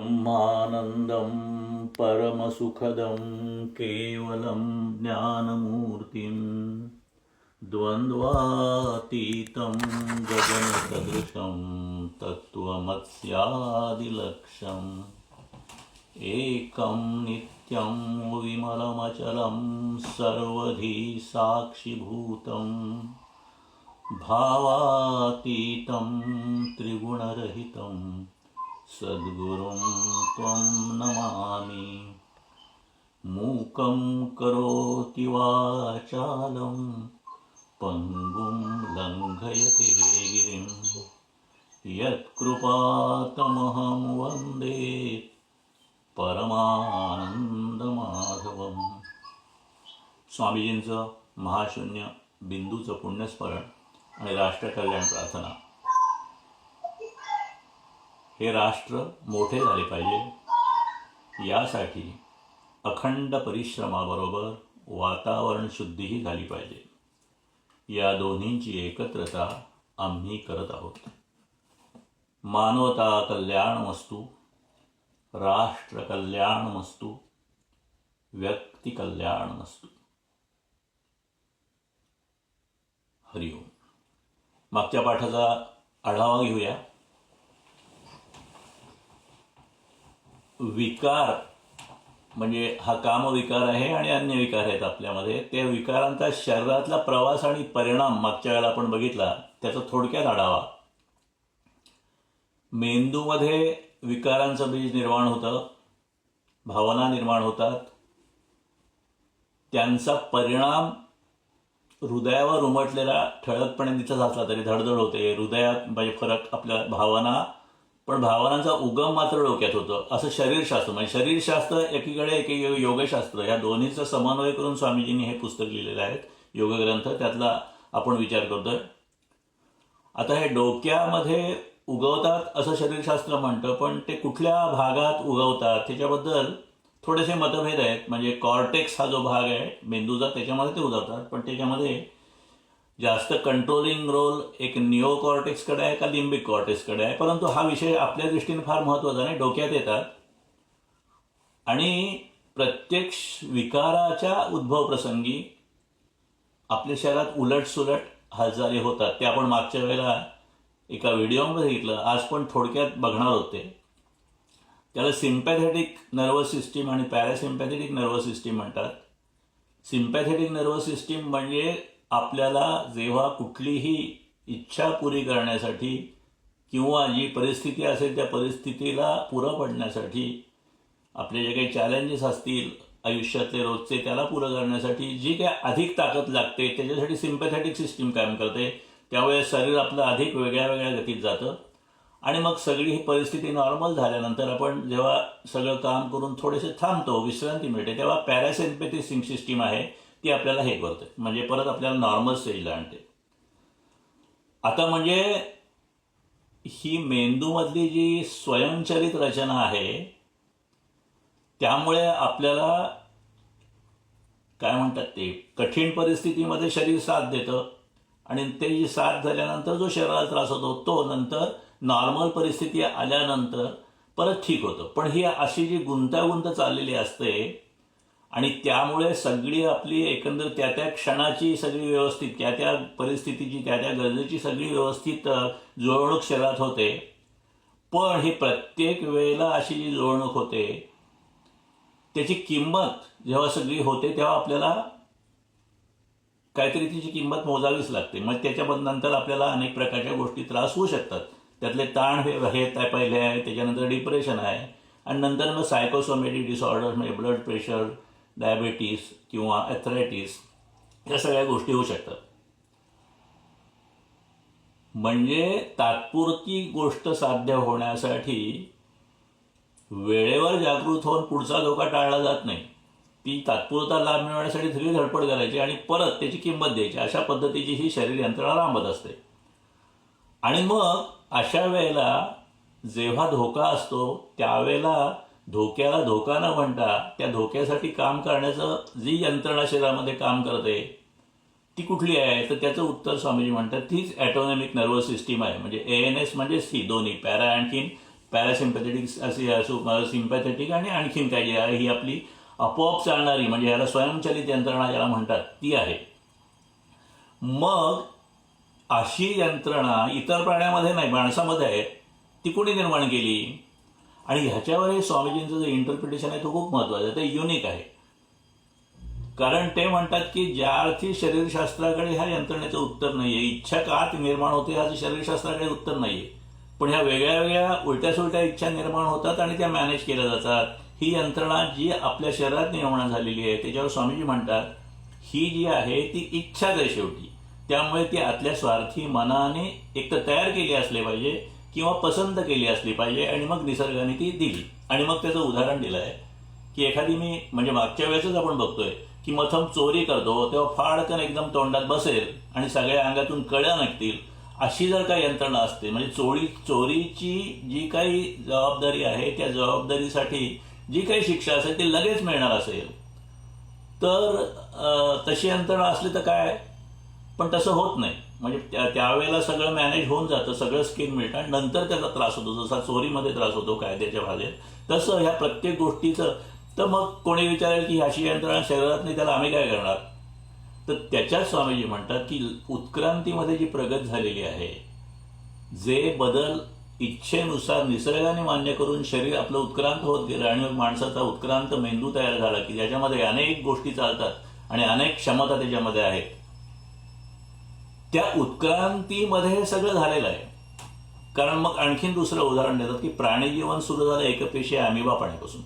ब्रह्मानन्दं परमसुखदं केवलं ज्ञानमूर्तिं द्वन्द्वातीतं गगनसदृशं तत्त्वमस्यादिलक्ष्यम् एकं नित्यं विमलमचलं सर्वधी साक्षिभूतं भावातीतं त्रिगुणरहितं सद्गुरुं त्वं नमामि। मूकं करोति वाचालं पङ्गुं लङ्घयते गिरिं यत्कृपातमहं वन्दे परमानंदमाधवम्। स्वामीजींचं महाशून्य बिंदूचं पुण्यस्मरण आणि राष्ट्रकल्याण प्रार्थना। हे राष्ट्र मोठे झाले पाहिजे, यासाठी अखंड परिश्रमाबरोबर वातावरण शुद्धीही झाली पाहिजे। या दोन्हींची एकत्रता आम्ही करत आहोत। मानवता कल्याणमस्तु, राष्ट्र कल्याणमस्तु, व्यक्ती कल्याणमस्तु। हरिओम। मागच्या पाठाचा आढावा घेऊया। विकार म्हणजे हा कामविकार आहे आणि अन्य विकार आहेत आपल्यामध्ये। त्या विकारांचा शरीरातला प्रवास आणि परिणाम मागच्या वेळेला आपण बघितला, त्याचा थोडक्यात आढावा। मेंदूमध्ये विकारांचं बीज निर्माण होतं, भावना निर्माण होतात, त्यांचा परिणाम हृदयावर उमटलेला ठळकपणे दिसत असला तरी धडधड होते, हृदयात म्हणजे फरक आपल्या भावना, पण भावनांचा उगम मात्र डोक्यात होतं। असं शरीरशास्त्र म्हणजे शरीरशास्त्र एकीकडे एक योगशास्त्र, या दोन्हीचा समन्वय करून स्वामीजींनी हे पुस्तक लिहिलेलं आहे, योगग्रंथ, त्यातला आपण विचार करतोय। आता हे डोक्यामध्ये उगवतात असं शरीरशास्त्र म्हणतं, पण ते कुठल्या भागात उगवतात त्याच्याबद्दल थोडेसे मतभेद आहेत। म्हणजे कॉर्टेक्स हा जो भाग आहे मेंदूचा, त्याच्यामध्ये ते उगवतात, पण त्याच्यामध्ये जास्त कंट्रोलिंग रोल एक निओ कॉर्टेक्सकडे आहे का लिम्बिक कॉर्टेक्सकडे आहे। परंतु हा विषय आपल्या दृष्टीने फार महत्त्वाचा नाही, डोक्यात येतात आणि प्रत्येक विकाराच्या उद्भव प्रसंगी आपल्या शरीरात उलटसुलट हालचाली होतात। ते आपण मागच्या वेळेला एका व्हिडिओमध्ये बघितलं, आज पण थोडक्यात बघणार होते। त्याला सिम्पॅथेटिक नर्वस सिस्टीम आणि पॅरासिम्पॅथेटिक नर्वस सिस्टीम म्हणतात। सिम्पॅथेटिक नर्वस सिस्टीम म्हणजे आपल्याला जेव्हा कुठलीही इच्छा पुरी करण्यासाठी किंवा जी परिस्थिती असेल त्या परिस्थितीला पुरं पडण्यासाठी, आपले जे काही चॅलेंजेस असतील आयुष्यातले रोजचे त्याला पुरं करण्यासाठी जी काही अधिक ताकद लागते त्याच्यासाठी सिम्पॅथेटिक सिस्टीम काम करते। त्यावेळेस शरीर आपलं अधिक वेगळ्या वेगळ्या गतीत जातं आणि मग सगळी ही परिस्थिती नॉर्मल झाल्यानंतर आपण जेव्हा सगळं काम करून थोडेसे थांबतो, विश्रांती मिळते, तेव्हा पॅरासिम्पॅथिक सिस्टीम आहे ती आपल्याला हे करते, म्हणजे परत आपल्याला नॉर्मल स्टेजला आणते। आता म्हणजे ही मेंदूमधली जी स्वयंचलित रचना आहे त्यामुळे आपल्याला काय म्हणतात ते कठीण परिस्थितीमध्ये शरीर साथ देतं आणि ते जी साथ झाल्यानंतर जो शरीराला त्रास होतो तो नंतर नॉर्मल परिस्थिती आल्यानंतर परत ठीक होतं। पण ही अशी जी गुंतागुंत चाललेली असते आणि त्यामुळे सगळी आपली एकंदर त्या त्या क्षणाची सगळी व्यवस्थित, त्या त्या परिस्थितीची, त्या त्या गरजेची सगळी व्यवस्थित जुळवणूक शरीरात होते। पण ही प्रत्येक वेळेला अशी जी जुळवणूक होते त्याची किंमत जेव्हा सगळी होते तेव्हा आपल्याला काहीतरी तिची किंमत मोजावीच लागते। मग त्याच्यानंतर आपल्याला अनेक प्रकारच्या गोष्टी त्रास होऊ शकतात। त्यातले ताण हे पहिले आहे, त्याच्यानंतर डिप्रेशन आहे आणि नंतर मग सायकोसोमॅटिक डिसऑर्डर्स म्हणजे ब्लड प्रेशर, डायबिटीस किंवा ॲथरायटिस, या सगळ्या गोष्टी होऊ शकतात। म्हणजे तात्पुरती गोष्ट साध्य होण्यासाठी वेळेवर जागृत होऊन पुढचा धोका टाळला जात नाही। ती तात्पुरता लाभ मिळवण्यासाठी सगळी धडपड करायची आणि परत त्याची किंमत द्यायची, अशा पद्धतीची ही शरीर यंत्रणा लांबत असते। आणि मग अशा वेळेला जेव्हा धोका असतो त्यावेळेला धोक्याला धोका न म्हणता त्या धोक्यासाठी काम करण्याचं जी यंत्रणा शरीरामध्ये काम करते ती कुठली आहे, तर त्याचं उत्तर स्वामीजी म्हणतात तीच ॲटोनॉमिक नर्वस सिस्टीम आहे। म्हणजे ANS म्हणजे सी, दोन्ही पॅरा आणखीन पॅरासिम्पॅथेटिक अशी असो, सिम्पॅथेटिक आणि आणखीन काय जी आहे ही आपली आपोआप चालणारी म्हणजे ह्याला स्वयंचलित यंत्रणा ज्याला म्हणतात ती आहे. मग अशी यंत्रणा इतर प्राण्यामध्ये नाही, माणसामध्ये आहे. ती कोणी निर्माण केली? आणि ह्याच्यावर हे स्वामीजींचं जे इंटरप्रिटेशन आहे तो खूप महत्त्वाचं आहे, ते युनिक आहे. कारण ते म्हणतात की ज्या अर्थी शरीरशास्त्राकडे ह्या यंत्रणेचं उत्तर नाही आहे, इच्छा का निर्माण होते ह्याचं शरीरशास्त्राकडे उत्तर नाही आहे, पण ह्या वेगळ्या वेगळ्या उलट्या सुलट्या इच्छा निर्माण होतात आणि त्या मॅनेज केल्या जातात. ही यंत्रणा जी आपल्या शरीरात निर्माण झालेली आहे त्याच्यावर स्वामीजी म्हणतात ही जी आहे ती इच्छाच आहे शेवटी. त्यामुळे ती आतल्या स्वार्थी मनाने एक तर तयार केली असली पाहिजे किंवा पसंत केली असली पाहिजे आणि मग निसर्गाने ती दिली. आणि मग त्याचं उदाहरण दिलं आहे की एखादी मी म्हणजे मागच्या वेळेसच आपण बघतोय की मथम चोरी करतो तेव्हा फाडकन एकदम तोंडात बसेल आणि सगळ्या अंगातून कळ्या निघतील, अशी जर काही यंत्रणा असते म्हणजे चोरीची जी काही जबाबदारी आहे त्या जबाबदारीसाठी जी काही शिक्षा असेल ती लगेच मिळणार असेल तर तशी यंत्रणा असली तर काय, पण तसं होत नाही. म्हणजे त्यावेळेला सगळं मॅनेज होऊन जातं, सगळं स्कीम मिळतं आणि नंतर त्याचा त्रास होतो. जसा चोरीमध्ये त्रास होतो कायद्याच्या भागेत, तसं ह्या प्रत्येक गोष्टीचं. तर मग कोणी विचारेल की अशी यंत्रणा शरीरात नाही त्याला आम्ही काय करणार? तर त्याच्यात स्वामीजी म्हणतात की उत्क्रांतीमध्ये जी प्रगत झालेली आहे, जे बदल इच्छेनुसार निसर्गाने मान्य करून शरीर आपलं उत्क्रांत होत गेलं आणि मग माणसाचा उत्क्रांत मेंदू तयार झाला की ज्याच्यामध्ये अनेक गोष्टी चालतात आणि अनेक क्षमता त्याच्यामध्ये आहेत, त्या उत्क्रांतीमध्ये हे सगळं झालेलं आहे. कारण मग आणखीन दुसरं उदाहरण देतात की प्राणीजीवन सुरू झालं एकपेशीय अॅमिबा प्राण्यापासून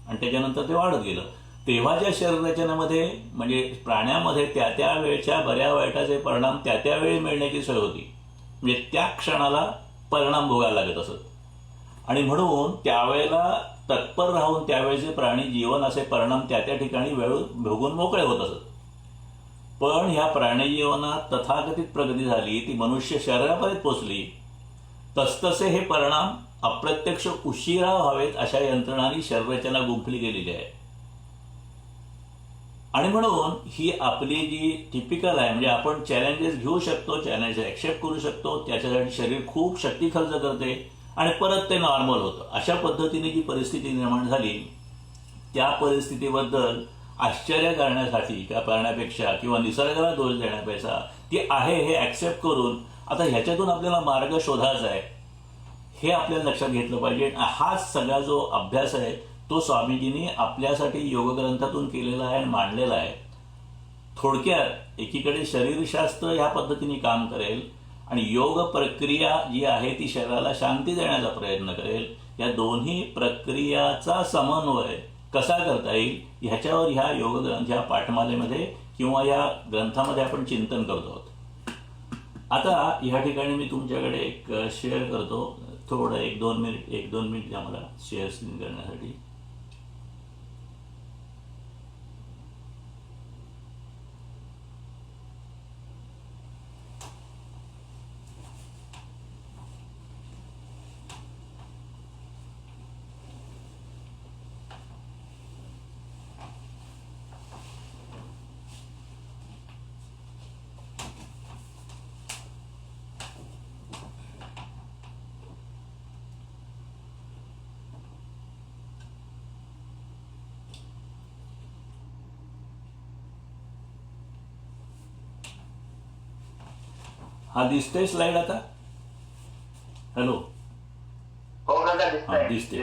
आणि त्याच्यानंतर ते वाढत गेलं. तेव्हाच्या शरीररचनेमध्ये म्हणजे प्राण्यामध्ये त्या त्या वेळच्या बऱ्या वाईटाचे परिणाम त्या त्यावेळी मिळण्याची सोय होती. म्हणजे त्या क्षणाला परिणाम भोगायला लागत असत आणि म्हणून त्यावेळेला तत्पर राहून त्यावेळेचे प्राणी जीवन असे परिणाम त्या त्या ठिकाणी वेळ भोगून मोकळे होत असत. पण ह्या प्राणीजीवनात तथाकथित प्रगती झाली, ती मनुष्य शरीरापर्यंत पोचली, तसतसे हे परिणाम अप्रत्यक्ष उशिरा व्हावेत अशा यंत्रणांनी शरीररचना गुंफली गेलेली आहे. आणि म्हणून ही आपली जी टिपिकल आहे म्हणजे आपण चॅलेंजेस घेऊ शकतो, चॅलेंज ऍक्सेप्ट करू शकतो, त्याच्यासाठी शरीर खूप शक्ती खर्च करते आणि परत ते नॉर्मल होतं. अशा पद्धतीने जी परिस्थिती निर्माण झाली त्या परिस्थितीबद्दल आश्चर्य करण्यासाठी करण्यापेक्षा किंवा निसर्गाला दोष देण्यापेक्षा ती आहे हे ऍक्सेप्ट करून आता ह्याच्यातून आपल्याला मार्ग शोधायचा आहे हे आपल्याला लक्षात घेतलं पाहिजे. हाच सगळा जो अभ्यास आहे तो स्वामीजींनी आपल्यासाठी योग ग्रंथातून केलेला आहे आणि मांडलेला आहे. थोडक्यात एकीकडे शरीरशास्त्र ह्या पद्धतीने काम करेल आणि योग प्रक्रिया जी आहे ती शरीराला शांती देण्याचा प्रयत्न करेल. या दोन्ही प्रक्रियाचा समन्वय कसा करता येईल ह्याच्यावर ह्या योग ग्रंथ ह्या पाठमालेमध्ये किंवा या ग्रंथामध्ये आपण चिंतन करतो आहोत. आता ह्या ठिकाणी मी तुमच्याकडे एक शेअर करतो, थोडं एक दोन मिनिट द्या मला शेअर स्क्रीन करण्यासाठी. हा दिसतंय स्लाइड आता? हॅलो, हा दिसते.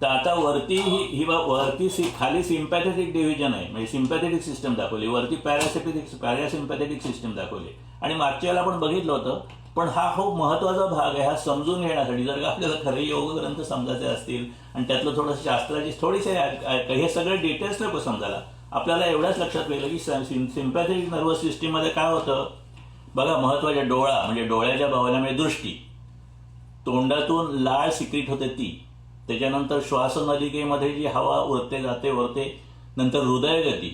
तर आता वरती ही वरती खाली सिम्पॅथेटिक डिव्हिजन आहे म्हणजे सिम्पॅथेटिक सिस्टम दाखवली, वरती पॅरासिम्पॅथेटिक सिस्टम दाखवली आणि मागच्या वेळेला आपण बघितलं होतं. पण हा खूप महत्वाचा भाग आहे हा समजून घेण्यासाठी. जर का आपल्याला खरे योग ग्रंथ समजायचे असतील आणि त्यातलं थोडंसं शास्त्राची थोडीसे हे सगळे डिटेल्स नको समजायला, आपल्याला एवढ्याच लक्षात येईल की सिम्पॅथेटिक नर्वस सिस्टीममध्ये काय होतं बघा. महत्वाच्या डोळा म्हणजे डोळ्याच्या भावनेमुळे दृष्टी, तोंडातून लाळ सिक्रीट होते ती, त्याच्यानंतर श्वासनलिकेमध्ये जी हवा उरते जाते वरते, नंतर हृदयगती,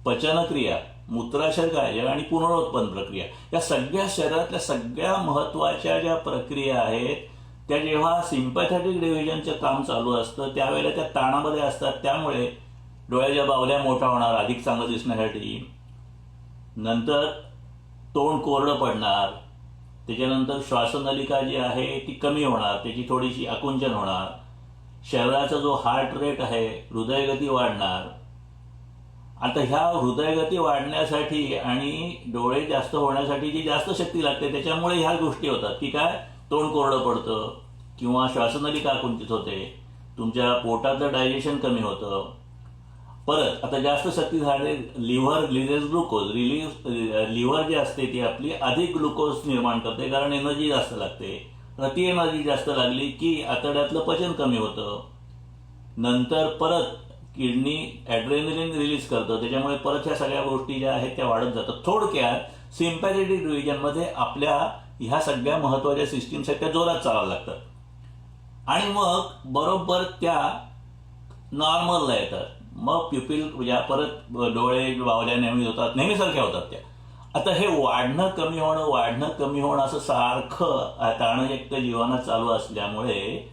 पचनक्रिया, मूत्राशय कार्य आणि पुनरुत्पन्न प्रक्रिया, या सगळ्या शरीरातल्या सगळ्या महत्वाच्या ज्या प्रक्रिया आहेत त्या जेव्हा सिम्पॅथेटिक डिव्हिजनचं काम चालू असतं त्यावेळेला त्या ताणामध्ये असतात. त्यामुळे डोळ्याच्या बावल्या मोठा होणार अधिक चांगलं दिसण्यासाठी, नंतर तोंड कोरडं पडणार, त्याच्यानंतर श्वासनलिका जी आहे ती कमी होणार, त्याची थोडीशी आकुंचन होणार, शरीराचा जो हार्ट रेट आहे, हृदयगती वाढणार. आता ह्या हृदयगती वाढण्यासाठी आणि डोळे जास्त होण्यासाठी जी जास्त शक्ती लागते त्याच्यामुळे ह्या गोष्टी होतात की काय, तोंड कोरडं पडतं किंवा श्वासनलिका आकुंचित होते, तुमच्या पोटाचं डायजेशन कमी होतं. परत आता जास्त शक्ती झाले, लिव्हर रिलीज ग्लुकोज, लिव्हर जे असते ती आपली अधिक ग्लुकोज निर्माण करते कारण एनर्जी जास्त लागते. ती एनर्जी जास्त लागली की आतड्यातलं पचन कमी होतं. नंतर परत किडनी ॲड्रेनलिन रिलीज करतं, त्याच्यामुळे परत ह्या सगळ्या गोष्टी ज्या आहेत त्या वाढत जातात. थोडक्यात सिम्पॅथेटिक रिजनमध्ये आपल्या ह्या सगळ्या महत्वाच्या सिस्टीम्स आहेत त्या जोरात चालायला लागतात आणि मग बरोबर त्या नॉर्मलला येतात. मग प्युपिल या परत डोळे बावल्या नेहमी होतात, नेहमीसारख्या होतात त्या. आता हे वाढणं कमी होणं असं सारखं ताणयुक्त जीवनात चालू असल्यामुळे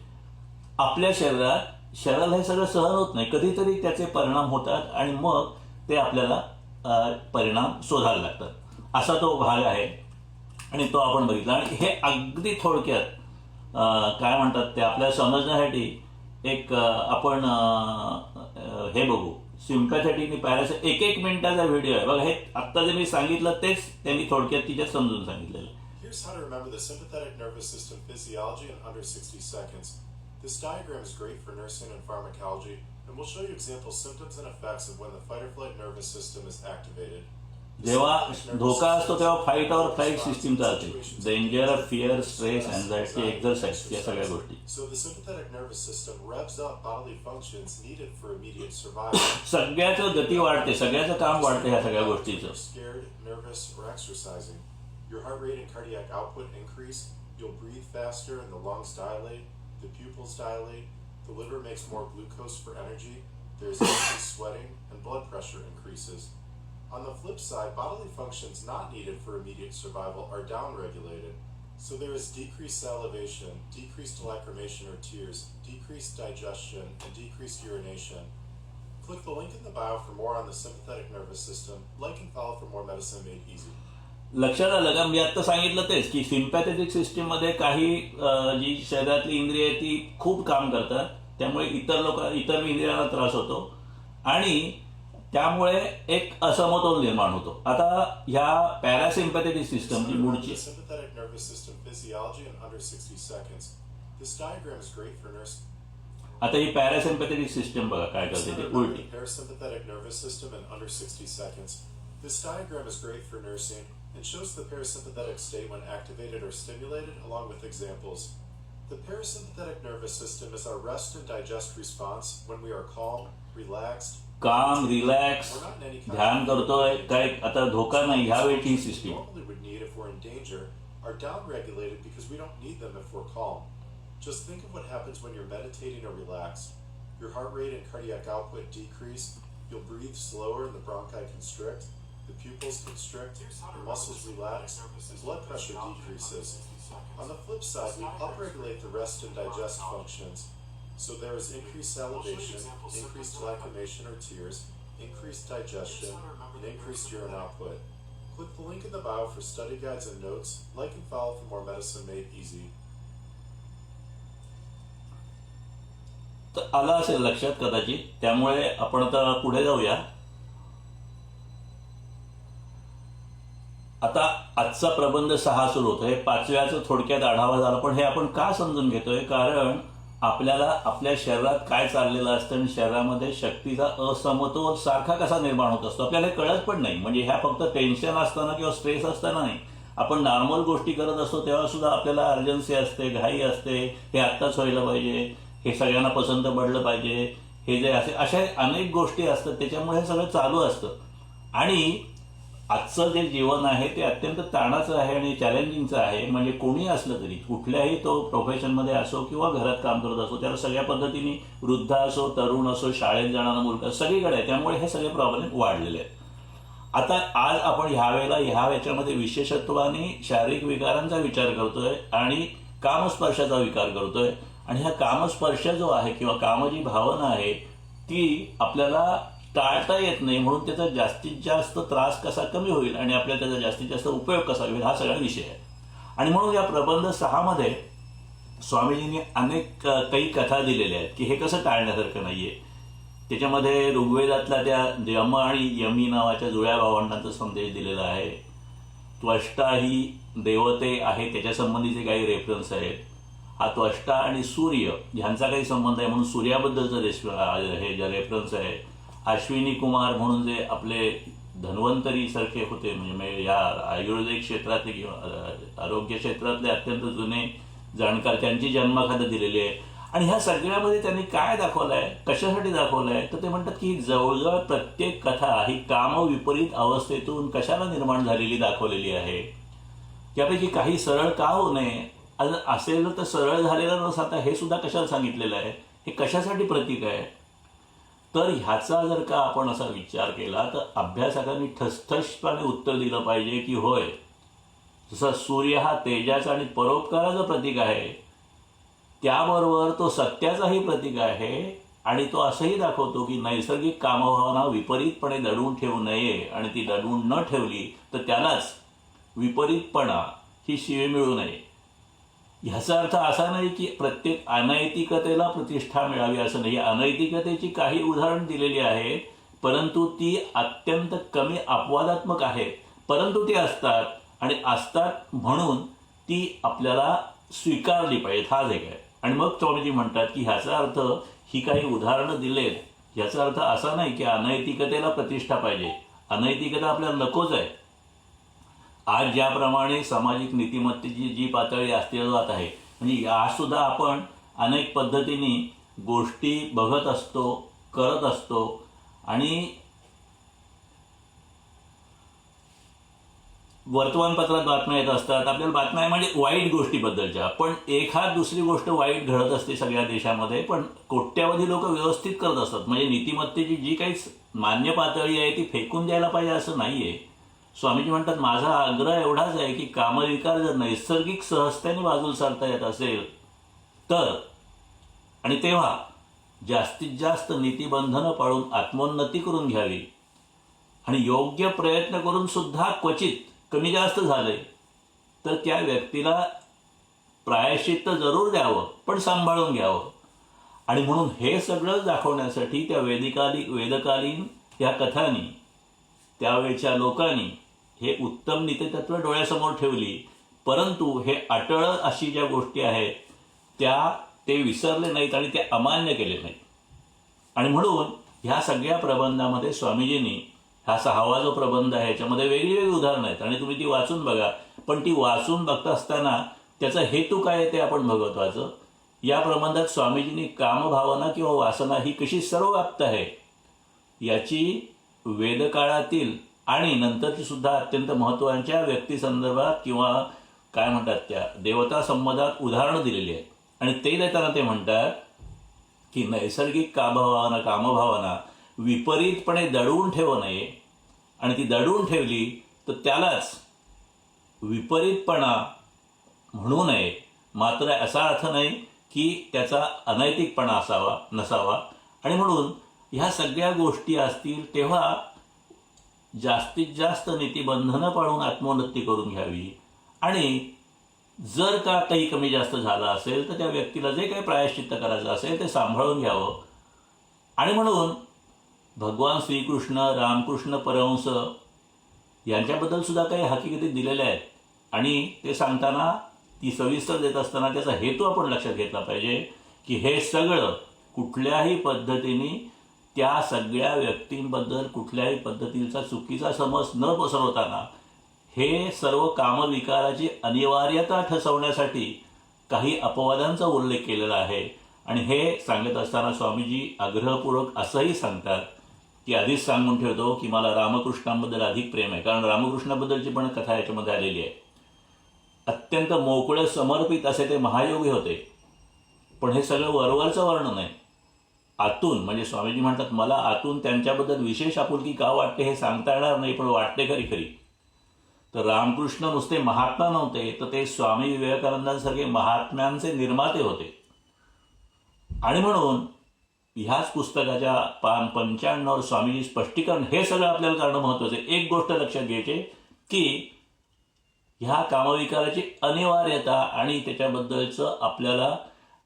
आपल्या शरीराला हे सगळं सहन होत नाही. कधीतरी त्याचे परिणाम होतात आणि मग ते आपल्याला परिणाम शोधायला लागतात. असा तो भाग आहे आणि तो आपण बघितला. आणि हे अगदी थोडक्यात काय म्हणतात ते आपल्याला समजण्यासाठी एक आपण हे बघू, सिम्पॅथेटिक आणि पॅरासिम्पॅथेटिक 1-1 मिनिटाचा व्हिडिओ आहे बघा. हे आत्ता जे मी सांगितलं तेच त्यांनी थोडक्यात तिच्यात समजून सांगितलेलं. Here's how to remember the sympathetic nervous system physiology in under 60 seconds. This diagram is great for nursing and pharmacology, and we'll show you example symptoms and effects of when the fight or flight nervous system is activated. जेव्हा धोका असतो तेव्हा fight और flight system चालते. Danger, fear, stress, anxiety, exercise या सगळ्या गोष्टी. So the sympathetic nervous system revs up bodily functions needed for immediate survival. सगळ्याचं गती वाढते, सगळ्याचं काम वाढते ह्या सगळ्या गोष्टीचं. Scared, nervous, or exercising. Your heart rate and cardiac output increase. You'll breathe faster and the lungs dilate. The pupils dilate. The liver makes more glucose for energy. There's increased sweating and blood pressure increases. On the flip side, bodily functions not needed for immediate survival are downregulated. So there is decreased salivation, decreased lacrimation or tears, decreased digestion, and decreased urination. Click the link in the bio for more on the sympathetic nervous system. Like and follow for more medicine made easy. लक्षात आलं का? मी आता सांगितलं तेच की sympathetic सिस्टीममध्ये काही जी शरीरातली इंद्रिय आहेत ती खूप काम करतात, त्यामुळे इतर इंद्रियांना त्रास होतो आणि त्यामुळे एक असमतोल निर्माण होतो. आता ह्या पॅरासिम्पॅथेटिक सिस्टमची मूळची sympathetic nervous system physiology in under 60 seconds. This diagram is great for nursing. आता ही पॅरासिम्पॅथेटिक सिस्टम बघा काय करते ते उलटी. Parasympathetic nervous system in under 60 seconds. This diagram is great for nursing and shows the parasympathetic state when activated or stimulated along with examples. The parasympathetic nervous system is our rest and digest response when we are calm, relaxed, काम, relax, ध्यान करतोय, काय आता धोका नाही ह्यावेळी ही system. normally would need if we're in danger are downregulated because we don't need them if we're calm. Just think of what happens when you're meditating or relaxed. Your heart rate and cardiac output decrease. You'll breathe slower and the bronchi constrict. The pupils constrict, the muscles relax, and blood pressure decreases. On the flip side, we upregulate the rest and digest functions. So there is increased salivation, increased lacrimation or tears, increased digestion, and increased urine output. Click the link in the bio for study guides and notes. Like and follow for more medicine made easy. तर आलं असेल लक्षात कदाचित, त्यामुळे आपण आता पुढे जाऊया. आता आजचा प्रबंध 6 सुरू होतोय. 5व्याचं थोडक्यात आढावा झाला, पण हे आपण का समजून घेतोय? कारण आपल्याला आपल्या शरीरात काय चाललेलं असतं आणि शरीरामध्ये शक्तीचा असमतोल सारखा कसा निर्माण होत असतो आपल्याला कळत पण नाही. म्हणजे ह्या फक्त टेन्शन असताना किंवा स्ट्रेस असताना नाही, आपण नॉर्मल गोष्टी करत असतो तेव्हा सुद्धा आपल्याला अर्जन्सी असते, घाई असते, हे आत्ताच व्हायला पाहिजे, हे सगळ्यांना पसंत पडलं पाहिजे, हे जे अशा अनेक गोष्टी असतात, त्याच्यामुळे हे सगळं चालू असतं. आणि आजचं जे जीवन आहे ते अत्यंत ताणाचं आहे आणि चॅलेंजिंगचं आहे. म्हणजे कोणी असलं तरी, कुठल्याही तो प्रोफेशनमध्ये असो किंवा घरात काम करत असो, त्याला सगळ्या पद्धतीने वृद्ध असो, तरुण असो, शाळेत जाणारा मुलगा सगळीकडे आहे. त्यामुळे हे सगळे प्रॉब्लेम वाढलेले आहेत. आता आज आपण ह्याच्यामध्ये विशेषत्वाने शारीरिक विकारांचा विचार करतोय आणि कामस्पर्शाचा विचार करतोय. आणि हा कामस्पर्श जो आहे किंवा कामाची भावना आहे ती आपल्याला टाळता येत नाही, म्हणून त्याचा जास्तीत जास्त त्रास कसा कमी होईल आणि आपल्याला त्याचा जास्तीत जास्त उपयोग कसा होईल हा सगळा विषय आहे. आणि म्हणून या प्रबंध 6 मध्ये स्वामीजींनी अनेक काही कथा दिलेल्या आहेत की हे कसं टाळण्यासारखं नाहीये. त्याच्यामध्ये ऋग्वेदातल्या त्या यम आणि यमी नावाच्या जुळ्या भावंडांचा संदेश दिलेला आहे. त्वष्टा ही देवते आहे त्याच्या संबंधीचे काही रेफरन्स आहेत. हा त्वष्टा आणि सूर्य ह्यांचा काही संबंध आहे म्हणून सूर्याबद्दलचं हे जे रेफरन्स आहे. अश्विनी कुमार म्हणून जे आपले धन्वंतरी सारखे होते म्हणजे या आयुर्वेदिक क्षेत्रातले किंवा आरोग्य क्षेत्रातले अत्यंत जुने जाणकार त्यांची जन्मकथा दिलेली आहे. आणि ह्या सगळ्यामध्ये त्यांनी काय दाखवलं आहे, कशासाठी दाखवलं आहे, तर ते म्हणतात की जवळजवळ प्रत्येक कथा ही कामविपरीत अवस्थेतून कशाला निर्माण झालेली दाखवलेली आहे. त्यापैकी काही सरळ का होऊ नये, असेल तर सरळ झालेलं न सांगता हे सुद्धा कशाला सांगितलेलं आहे, हे कशासाठी प्रतीक आहे. तर ह्याचा जर का आपण असा विचार केला तर अभ्यासकांनी ठसठसपणे उत्तर दिलं पाहिजे की होय, जसा सूर्य हा तेजाचा आणि परोपकाराचं प्रतीक आहे त्याबरोबर तो सत्याचाही प्रतीक आहे. आणि तो असंही दाखवतो की नैसर्गिक कामभावना विपरीतपणे दडवून ठेवू नये आणि ती दडवून न ठेवली तर त्यालाच विपरीतपणा ही शिवे मिळू नये. ह्याचा अर्थ असा नाही की प्रत्येक अनैतिकतेला प्रतिष्ठा मिळावी असं नाही. अनैतिकतेची काही उदाहरण दिलेली आहेत परंतु ती अत्यंत कमी अपवादात्मक आहेत, परंतु ती असतात आणि असतात म्हणून ती आपल्याला स्वीकारली पाहिजेत. हाच एक आहे. आणि मग स्वामीजी म्हणतात की ह्याचा अर्थ ही काही उदाहरणं दिलेत ह्याचा अर्थ असा नाही की अनैतिकतेला प्रतिष्ठा पाहिजे. अनैतिकता आपल्याला नकोच आहे. आज ज्याप्रमाणे सामाजिक नीतिमत्तेची जी पातळी अस्तित्वात आहे म्हणजे आज सुद्धा आपण अनेक पद्धतीने गोष्टी बघत असतो, करत असतो आणि वर्तमानपत्रात बातम्या येत असतात. आपल्याला बातम्या आहे म्हणजे वाईट गोष्टीबद्दलच्या, पण एखाद दुसरी गोष्ट वाईट घडत असते सगळ्या देशामध्ये, पण कोट्यावधी लोक व्यवस्थित करत असतात. म्हणजे नीतिमत्तेची जी काही मान्य पातळी आहे ती फेकून द्यायला पाहिजे असं नाहीये. स्वामीजी म्हणतात माझा आग्रह एवढाच आहे की कामविकार जर नैसर्गिक सहजतेने बाजूला सारता येत असेल तर आणि तेव्हा जास्तीत जास्त नीतिबंधनं पाळून आत्मोन्नती करून घ्यावी आणि योग्य प्रयत्न करून सुद्धा क्वचित कमी जास्त झाले तर त्या व्यक्तीला प्रायश्चित्त जरूर द्यावं पण सांभाळून घ्यावं. आणि म्हणून हे सगळं दाखवण्यासाठी त्या वेदकालीन या कथांनी त्यावेळच्या लोकांनी हे उत्तम नीतितत्व डोळ्यासमोर ठेवली. परंतु हे अटळ अशी ज्या गोष्टी आहेत ते विसरले नाहीत आणि ते अमान्य केले नाहीत. आणि म्हणून ह्या सगळ्या प्रबंधामध्ये स्वामीजींनी हा 6वा जो प्रबंध आहे याच्यामध्ये वेगळी उदाहरणं आहेत आणि तुम्ही ती वाचून बघा. पण ती वाचून बघता असताना त्याचा हेतू काय आहे ते आपण महत्वाचं. या प्रबंधात स्वामीजींनी कामभावना किंवा वासना ही कशी सर्वव्याप्त आहे याची वेदकाळातील आणि नंतरची सुद्धा अत्यंत महत्त्वाच्या व्यक्तिसंदर्भात किंवा काय म्हणतात त्या देवता संबंधात उदाहरणं दिलेली आहेत. आणि ते देताना ते म्हणतात की नैसर्गिक कामभावना विपरीतपणे दडवून ठेवू नये आणि ती दडवून ठेवली तर त्यालाच विपरीतपणा म्हणू नये. मात्र असा अर्थ नाही की त्याचा अनैतिकपणा नसावा. आणि म्हणून ह्या सगळ्या गोष्टी असतील तेव्हा जास्तीत जास्त नीतिबंधनं पाळून आत्मोन्नती करून घ्यावी आणि जर का काही कमी जास्त झालं असेल तर त्या व्यक्तीला जे काही प्रायश्चित्त करायचं असेल ते सांभाळून घ्यावं. आणि म्हणून भगवान श्रीकृष्ण, रामकृष्ण परमहंस यांच्याबद्दल सुद्धा काही हकीकती दिलेल्या आहेत आणि ते सांगताना ती सविस्तर देत असताना त्याचा हेतू आपण लक्षात घेतला पाहिजे की हे सगळं कुठल्याही पद्धतीने त्या सगळ्या व्यक्तींबद्दल कुठल्याही पद्धतीचा चुकीचा समज न पसरवताना हे सर्व कामविकाराची अनिवार्यता ठसवण्यासाठी काही अपवादांचा उल्लेख केलेला आहे. आणि हे सांगत असताना स्वामीजी आग्रहपूर्वक असंही सांगतात की आधीच सांगून ठेवतो की मला रामकृष्णांबद्दल अधिक प्रेम आहे, कारण रामकृष्णाबद्दलची पण कथा याच्यामध्ये आलेली आहे. अत्यंत मोकळे समर्पित असे ते महायोगी होते. पण हे सगळं वरवरचं वर्णन आहे. आतून म्हणजे स्वामीजी म्हणतात मला आतून त्यांच्याबद्दल विशेष आपुलकी का वाटते हे सांगता येणार नाही, पण वाटते खरी. तर रामकृष्ण नुसते महात्मा नव्हते तर ते स्वामी विवेकानंदांसारखे महात्म्यांचे निर्माते होते. आणि म्हणून ह्याच पुस्तकाच्या पान 95 स्वामीजी स्पष्टीकरण हे सगळं आपल्याला करणं महत्वाचं आहे. एक गोष्ट लक्षात घ्यायची की ह्या कामविकाराची अनिवार्यता आणि त्याच्याबद्दलचं आपल्याला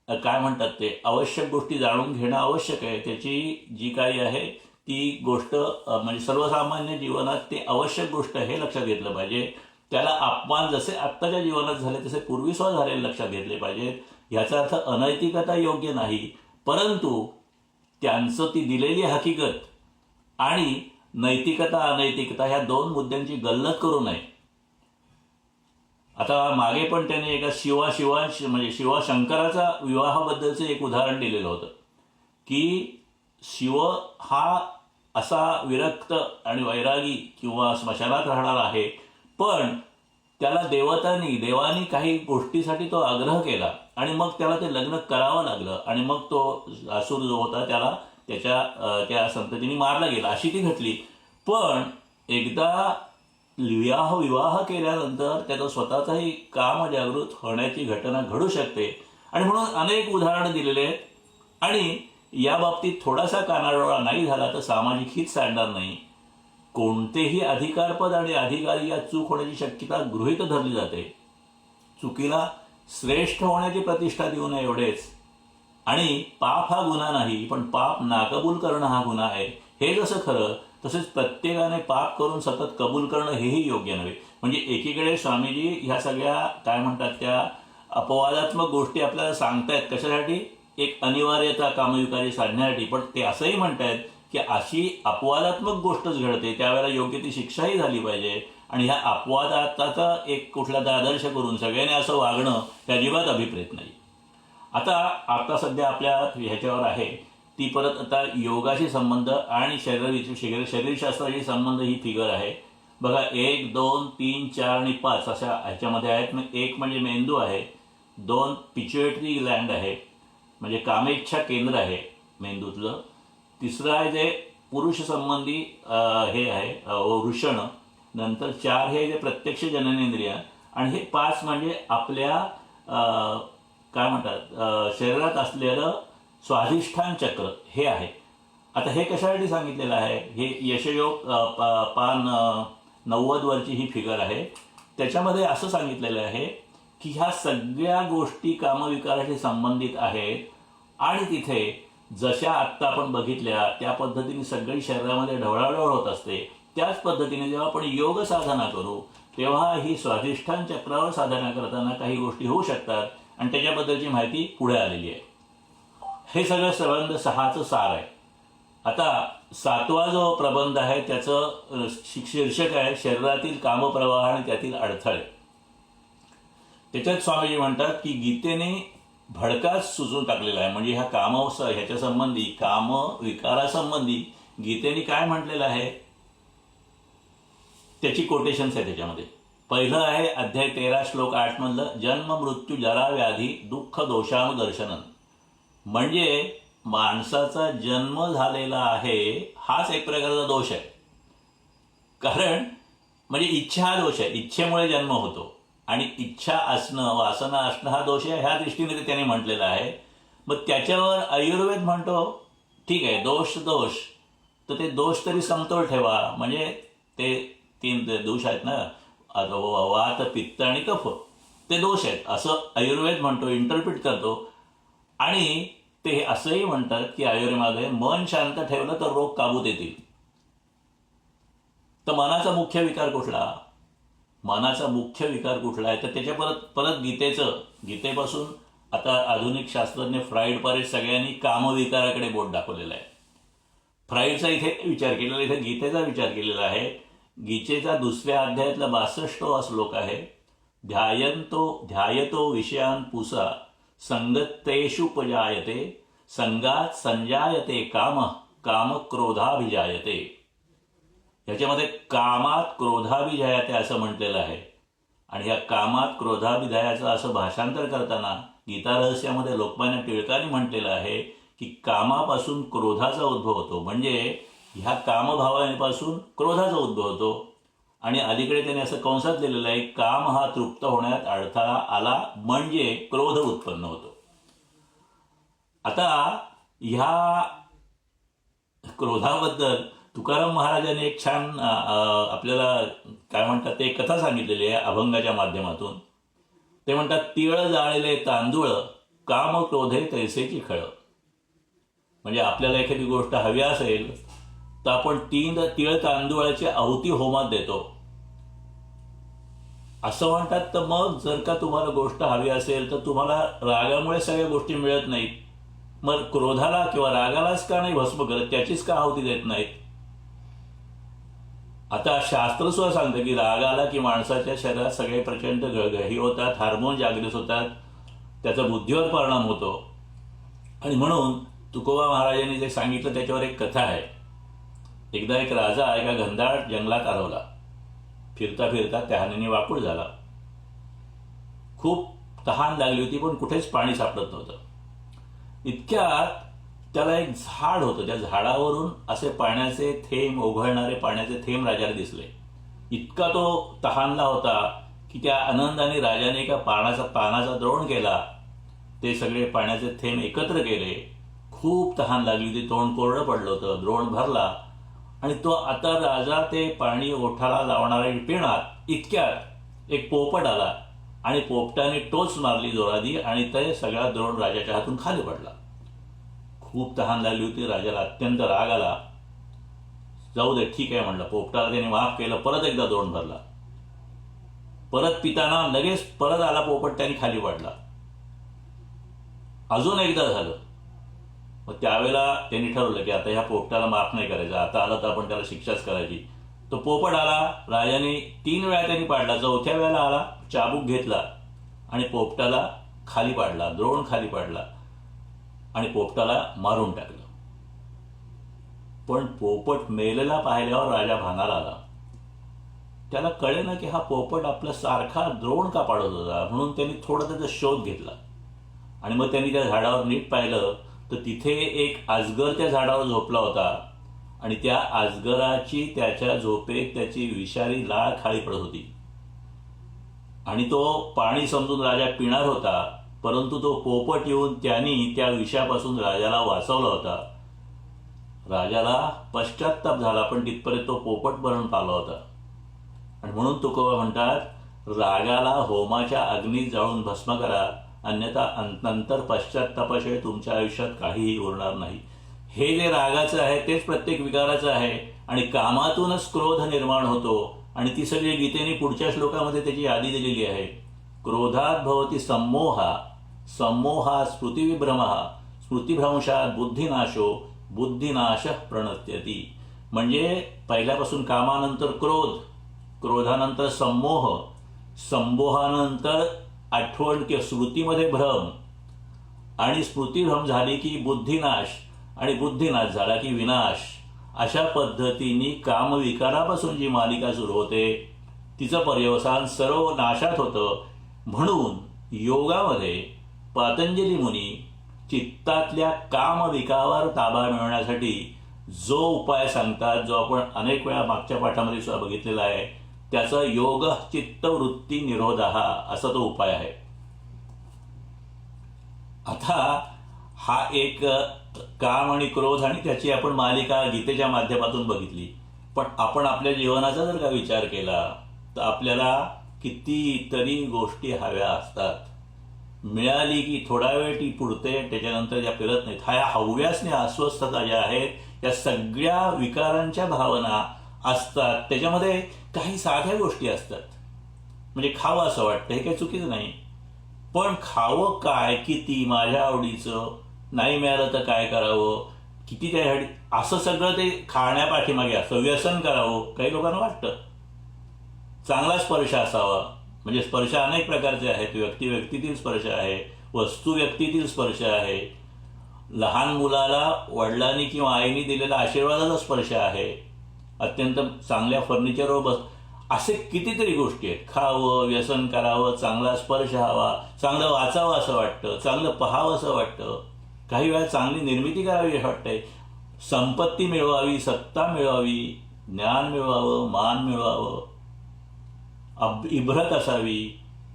काय म्हणतात ते आवश्यक गोष्टी जाणून घेणं आवश्यक आहे. त्याची जी काही आहे ती गोष्ट म्हणजे सर्वसामान्य जीवनात ते आवश्यक गोष्ट हे लक्षात घेतलं पाहिजे. त्याला अपमान जसे आत्ताच्या जीवनात झाले तसे पूर्वी सुद्धा झालेले लक्षात घेतले पाहिजेत. याचा अर्थ अनैतिकता योग्य नाही, परंतु त्यांचं ती दिलेली हकीकत आणि नैतिकता अनैतिकता ह्या दोन मुद्द्यांची गल्लत करू नये. आता मागे पण त्याने एका म्हणजे शिवशंकराचा विवाहाबद्दलचं एक उदाहरण दिलेलं होतं की शिव हा असा विरक्त आणि वैरागी किंवा स्मशानात राहणार आहे, पण त्याला देवानी काही गोष्टीसाठी तो आग्रह केला आणि मग त्याला ते लग्न करावं लागलं आणि मग तो असुर जो होता त्याला त्या संततीने मारला गेला, अशी ती घटली. पण एकदा विवाह केल्यानंतर त्याचं स्वतःचाही काम जागृत होण्याची घटना घडू शकते आणि म्हणून अनेक उदाहरणं दिलेले आहेत. आणि या बाबतीत थोडासा कानाडोळा नाही झाला तर सामाजिक हित साधणार नाही. कोणतेही अधिकारपद आणि अधिकारी या चूक होण्याची शक्यता गृहीत धरली जाते. चुकीला श्रेष्ठ होण्याची प्रतिष्ठा देऊ नये एवढेच. आणि पाप हा गुन्हा नाही, पण पाप नाकबूल करणं हा गुन्हा आहे. हे जसं खरं तसेच प्रत्येकाने पाप करून सतत कबूल करणं हेही योग्य नव्हे. म्हणजे एकीकडे स्वामीजी ह्या सगळ्या काय म्हणतात त्या अपवादात्मक गोष्टी आपल्याला सांगतायत कशासाठी, एक अनिवार्यता कामविकारी साधण्यासाठी. पण ते असंही म्हणतायत की अशी अपवादात्मक गोष्टच घडते त्यावेळेला योग्य ती शिक्षाही झाली पाहिजे. आणि ह्या अपवादाचा एक कुठला आदर्श करून सगळ्यांनी असं वागणं हे अजिबात अभिप्रेत नाही. आता सध्या आपल्या ह्याच्यावर आहे ती परत आता योगाशी संबंध आणि शरीरशास्त्राशी संबंध ही फिगर आहे बघा. 1, 2, 3, 4 आणि 5 अशा ह्याच्यामध्ये आहेत. मग 1 म्हणजे मेंदू आहे, 2 पिच्युएटरी ग्लँड आहे म्हणजे कामेच्छा केंद्र आहे मेंदूतलं, तिसरं आहे जे पुरुष संबंधी हे आहे वृषण, नंतर 4 हे जे प्रत्यक्ष जननेंद्रिय, आणि हे 5 म्हणजे आपल्या काय म्हणतात शरीरात असलेलं स्वाधिष्ठान चक्र हे आहे. आता हे कशासाठी सांगितलेलं आहे, हे यशयोग पान 90 वरची ही फिगर आहे. त्याच्यामध्ये असं सांगितलेलं आहे की ह्या सगळ्या गोष्टी कामविकाराशी संबंधित आहेत आणि तिथे जशा आत्ता आपण बघितल्या त्या पद्धतीने सगळी शरीरामध्ये ढवळाढवळ होत असते. त्याच पद्धतीने जेव्हा आपण योग साधना करू तेव्हा ही स्वाधिष्ठान चक्रावर साधना करताना काही गोष्टी होऊ शकतात आणि त्याच्याबद्दलची माहिती पुढे आलेली आहे. हे सगळं प्रबंध 6चं सार आहे. आता 7वा जो प्रबंध आहे त्याचं शीर्षक आहे शरीरातील कामप्रवाह आणि त्यातील अडथळे. त्याच्यात स्वामीजी म्हणतात की गीतेने भडकाच सुचून टाकलेला आहे. म्हणजे ह्या ह्याच्या संबंधी काम विकारासंबंधी गीतेने काय म्हटलेलं आहे त्याची कोटेशन्स आहे त्याच्यामध्ये. पहिलं आहे अध्याय 13 श्लोक 8 मधलं जन्म मृत्यू जरा व्याधी दुःख दोषाम दर्शनन. म्हणजे माणसाचा जन्म झालेला आहे हाच एक प्रकारचा दोष आहे. कारण म्हणजे इच्छा हा दोष आहे, इच्छेमुळे जन्म होतो आणि इच्छा असणं वासना असणं हा दोष आहे. ह्या दृष्टीने ते त्याने म्हटलेला आहे. मग त्याच्यावर आयुर्वेद म्हणतो ठीक आहे दोष तर ते दोष तरी समतोल ठेवा. म्हणजे ते 3 दोष आहेत ना, वात पित्त आणि कफ, ते दोष आहेत असं आयुर्वेद म्हणतो, इंटरप्रिट करतो. आणि ते असंही म्हणतात की आयुर्वेदामध्ये मन शांत ठेवलं तर रोग काबूत येतील. तर मनाचा मुख्य विकार कुठला आहे तर त्याच्या परत गीतेपासून आता आधुनिक शास्त्रज्ञ फ्राईड पर्यंत सगळ्यांनी कामविकाराकडे बोट दाखवलेलं आहे. फ्राईडचा इथे विचार केलेला, इथे गीतेचा विचार केलेला आहे. गीतेचा 2ऱ्या अध्यायातला 62वा श्लोक आहे ध्यायतो विषयान पुसा संगतेषुपजायते संगात संजायते काम क्रोधाभिजायते. याच्यामध्ये कामात क्रोधाभिजायते असं म्हटलेलं आहे. आणि या कामात क्रोधाभिजायाचं असं भाषांतर करताना गीता रहस्यामध्ये लोकमान्य टिळकांनी म्हटलेलं आहे की कामापासून क्रोधाचा उद्भव होतो. म्हणजे ह्या कामभावापासून क्रोधाचा उद्भव होतो. आणि अलीकडे त्याने असं कंसात लिहिलेलं आहे काम हा तृप्त होण्यात अडथळा आला म्हणजे क्रोध उत्पन्न होतो. आता ह्या क्रोधाबद्दल तुकाराम महाराजांनी एक छान आपल्याला काय म्हणतात ते कथा सांगितलेली आहे अभंगाच्या माध्यमातून. ते म्हणतात, तिळ जाळलेले तांदूळ काम क्रोधे तैसेची खळ. म्हणजे आपल्याला एखादी गोष्ट हवी असेल तर आपण 3 तिळ तांदूळाची आहुती होमात देतो असं म्हणतात. तर मग जर का तुम्हाला गोष्ट हवी असेल तर तुम्हाला रागामुळे सगळ्या गोष्टी मिळत नाहीत, मग क्रोधाला किंवा रागालाच का नाही भस्म करत, त्याचीच का आहुती देत नाहीत. आता शास्त्र सुद्धा सांगतं की रागाला की माणसाच्या शरीरात सगळे प्रचंड गळगळी होतात, हार्मोन जागृत होतात, त्याचा बुद्धीवर परिणाम होतो. आणि म्हणून तुकोबा महाराजांनी जे सांगितलं त्याच्यावर एक कथा आहे. एकदा एक राजा एका घनदाट जंगलात हरवला. फिरता फिरता तहानेने वाकूळ झाला. खूप तहान लागली होती पण कुठेच पाणी सापडत नव्हतं. इतक्यात त्याला एक झाड होतं. त्या झाडावरून असे पाण्याचे थेंब, ओघळणारे पाण्याचे थेंब राजाला दिसले. इतका तो तहानला होता की त्या आनंदाने राजाने एका पानाचा द्रोण केला. ते सगळे पाण्याचे थेंब एकत्र केले. खूप तहान लागली होती, तोंड कोरडं पडलं होतं. द्रोण भरला आणि तो आता राजा ते पाणी ओठाला लावणारे पिणार. इतक्यात एक पोपट आला आणि पोपटाने टोच मारली जोरादी आणि ते सगळा द्रोण राजाच्या हातून खाली पडला. खूप तहान लागली होती. राजाला अत्यंत राग आला. जाऊ दे, ठीक आहे म्हणलं. पोपटाला त्याने माफ केलं. परत एकदा द्रोण भरला. परत पिताना लगेच परत आला पोपट, त्याने खाली पडला. अजून एकदा झालं. मग त्यावेळेला त्यांनी ठरवलं की आता ह्या पोपटाला माफ नाही करायचं, आता आला तर आपण त्याला शिक्षाच करायची. तो पोपट आला. राजाने 3 वेळा त्यांनी पाडला. 4थ्या वेळेला आला, चाबूक घेतला आणि पोपटाला खाली पाडला, द्रोण खाली पाडला आणि पोपटाला मारून टाकलं. पण पोपट मेलेला पाहिल्यावर राजा भानाला आला. त्याला कळेना की हा पोपट आपला सारखा द्रोण का पाडत होता. म्हणून त्यांनी थोडा त्याचा शोध घेतला आणि मग त्यांनी त्या झाडावर नीट पाहिलं तर तिथे एक अजगर त्या झाडावर झोपला होता आणि त्या अजगराची त्याच्या झोपेत त्याची विषारी लाळ खाली पडत होती. आणि तो पाणी समजून राजा पिणार होता, परंतु तो पोपट येऊन त्यांनी त्या विषापासून राजाला वाचवला होता. राजाला पश्चात्ताप झाला, पण तिथपर्यंत तो पोपट मरण पावला होता. आणि म्हणून तुकोबा म्हणतात, रागाला होमाच्या अग्नीत जाळून भस्म करा, अन्यथा नंतर पश्चात्तापाशिवाय तुमच्या आयुष्यात काहीही उरणार नाही. हे जे रागाचं आहे तेच प्रत्येक विकाराचं आहे आणि कामातूनच क्रोध निर्माण होतो. आणि ती सगळी गीतेने पुढच्या श्लोकामध्ये त्याची यादी दिलेली आहे. क्रोधात भवती सम्मोहा, सम्मोहा स्मृतिविभ्रमः, स्मृतिभ्रंशात बुद्धिनाशो, बुद्धिनाशः प्रणत्यती. म्हणजे पहिल्यापासून कामानंतर क्रोध, क्रोधानंतर सम्मोह, संमोहानंतर आठवण किंवा स्मृतीमध्ये भ्रम आणि स्मृतिभ्रम झाली की बुद्धिनाश आणि बुद्धिनाश झाला की विनाश. अशा पद्धतीने कामविकारापासून जी मालिका सुरू होते तिचं पर्यवसान सर्व नाशात होतं. म्हणून योगामध्ये पतंजली मुनी चित्तातल्या कामविकारावर ताबा मिळवण्यासाठी जो उपाय सांगतात, जो आपण अनेक वेळा मागच्या पाठामध्ये सुद्धा बघितलेला आहे, त्याचा योग चित्तवृत्ती निरोधः असा तो उपाय आहे. आता हा एक काम आणि क्रोध आणि त्याची आपण मालिका गीतेच्या माध्यमातून बघितली. पण आपण आपल्या जीवनाचा जर का विचार केला तर आपल्याला कितीतरी गोष्टी हव्या असतात. मिळाली की थोडा वेळ ती पुरते, त्याच्यानंतर त्या फिरत नाहीत. ह्या हव्यासने अस्वस्थता ज्या आहेत या सगळ्या विकारांच्या भावना असतात. त्याच्यामध्ये काही साध्या गोष्टी असतात. म्हणजे खावं असं वाटतं, हे काही चुकीचं नाही, पण खावं काय, किती, माझ्या आवडीचं, नाही मिळालं तर काय करावं, किती त्यासाठी, असं सगळं ते खाण्यापाठीमागे असं व्यसन करावं काही लोकांना वाटतं. चांगला स्पर्श असावा, म्हणजे स्पर्श अनेक प्रकारचे आहेत. व्यक्ती व्यक्तीतील स्पर्श आहे, वस्तू व्यक्तीतील स्पर्श आहे, लहान मुलाला वडिलांनी किंवा आईने दिलेला आशीर्वादाचा स्पर्श आहे, अत्यंत चांगल्या फर्निचरवर बस, असे कितीतरी गोष्टी आहेत. खावं, व्यसन करावं, चांगला स्पर्श हवा, चांगलं वाचावं असं वाटतं, चांगलं पहावं असं वाटतं, काही वेळा चांगली निर्मिती करावी असं वाटतंय, संपत्ती मिळवावी, सत्ता मिळवावी, ज्ञान मिळवावं, मान मिळवावं, इब्रत असावी,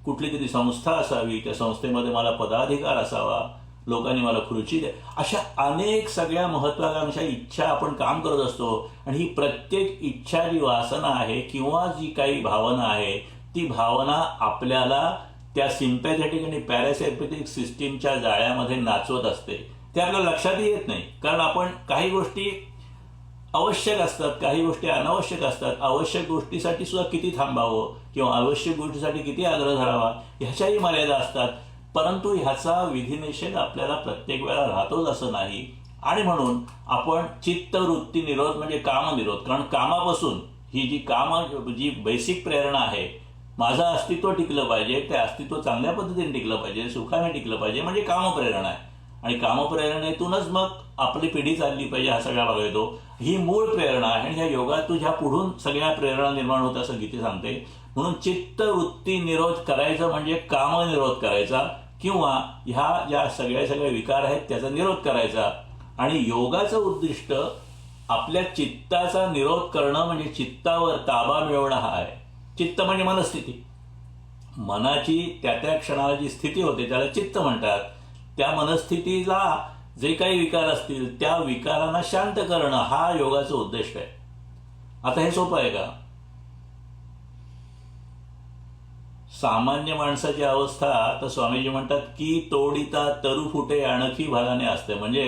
कुठली तरी संस्था असावी, त्या संस्थेमध्ये मला पदाधिकार असावा, लोकांनी मला खुर्ची द्या, अशा अनेक सगळ्या महत्वाकांक्षा इच्छा आपण काम करत असतो. आणि ही प्रत्येक इच्छा जी वासना आहे किंवा जी काही भावना आहे ती भावना आपल्याला त्या सिम्पॅथेटिक आणि पॅरासिम्पॅथिक सिस्टीमच्या जाळ्यामध्ये नाचवत असते. ते आपल्या लक्षातही येत नाही, कारण आपण काही गोष्टी आवश्यक असतात, काही गोष्टी अनावश्यक असतात. आवश्यक गोष्टीसाठी सुद्धा किती थांबावं किंवा आवश्यक गोष्टीसाठी किती आग्रह धरावा ह्याच्याही मर्यादा असतात. परंतु ह्याचा विधिनिषेध आपल्याला प्रत्येक वेळा राहतोच असं नाही. आणि म्हणून आपण चित्तवृत्ती निरोध म्हणजे कामनिरोध, कारण कामापासून ही जी बेसिक प्रेरणा आहे, माझं अस्तित्व टिकलं पाहिजे, ते अस्तित्व चांगल्या पद्धतीने टिकलं पाहिजे, सुखाने टिकलं पाहिजे, म्हणजे कामप्रेरणा आहे. आणि कामप्रेरणेतूनच मग आपली पिढी चालली पाहिजे, हा सगळा भाग येतो. ही मूळ प्रेरणा आहे. आणि ह्या योगात तुझ्या पुढून सगळ्या प्रेरणा निर्माण होत असं गीते सांगते. म्हणून चित्तवृत्ती निरोध करायचं म्हणजे कामनिरोध करायचा, किंवा ह्या ज्या सगळ्या विकार आहेत त्याचा निरोध करायचा. आणि योगाचं उद्दिष्ट आपल्या चित्ताचा निरोध करणं म्हणजे चित्तावर ताबा मिळवणं हा आहे. चित्त म्हणजे मनस्थिती, मनाची त्या क्षणाला जी स्थिती होते त्याला चित्त म्हणतात. त्या मनस्थितीला जे काही विकार असतील त्या विकारांना शांत करणं हा योगाचं उद्दिष्ट आहे. आता हे सोपं आहे का? सामान्य माणसाची अवस्था तर स्वामीजी म्हणतात की तोडिता तरु फुटे आणखी भागाने असते. म्हणजे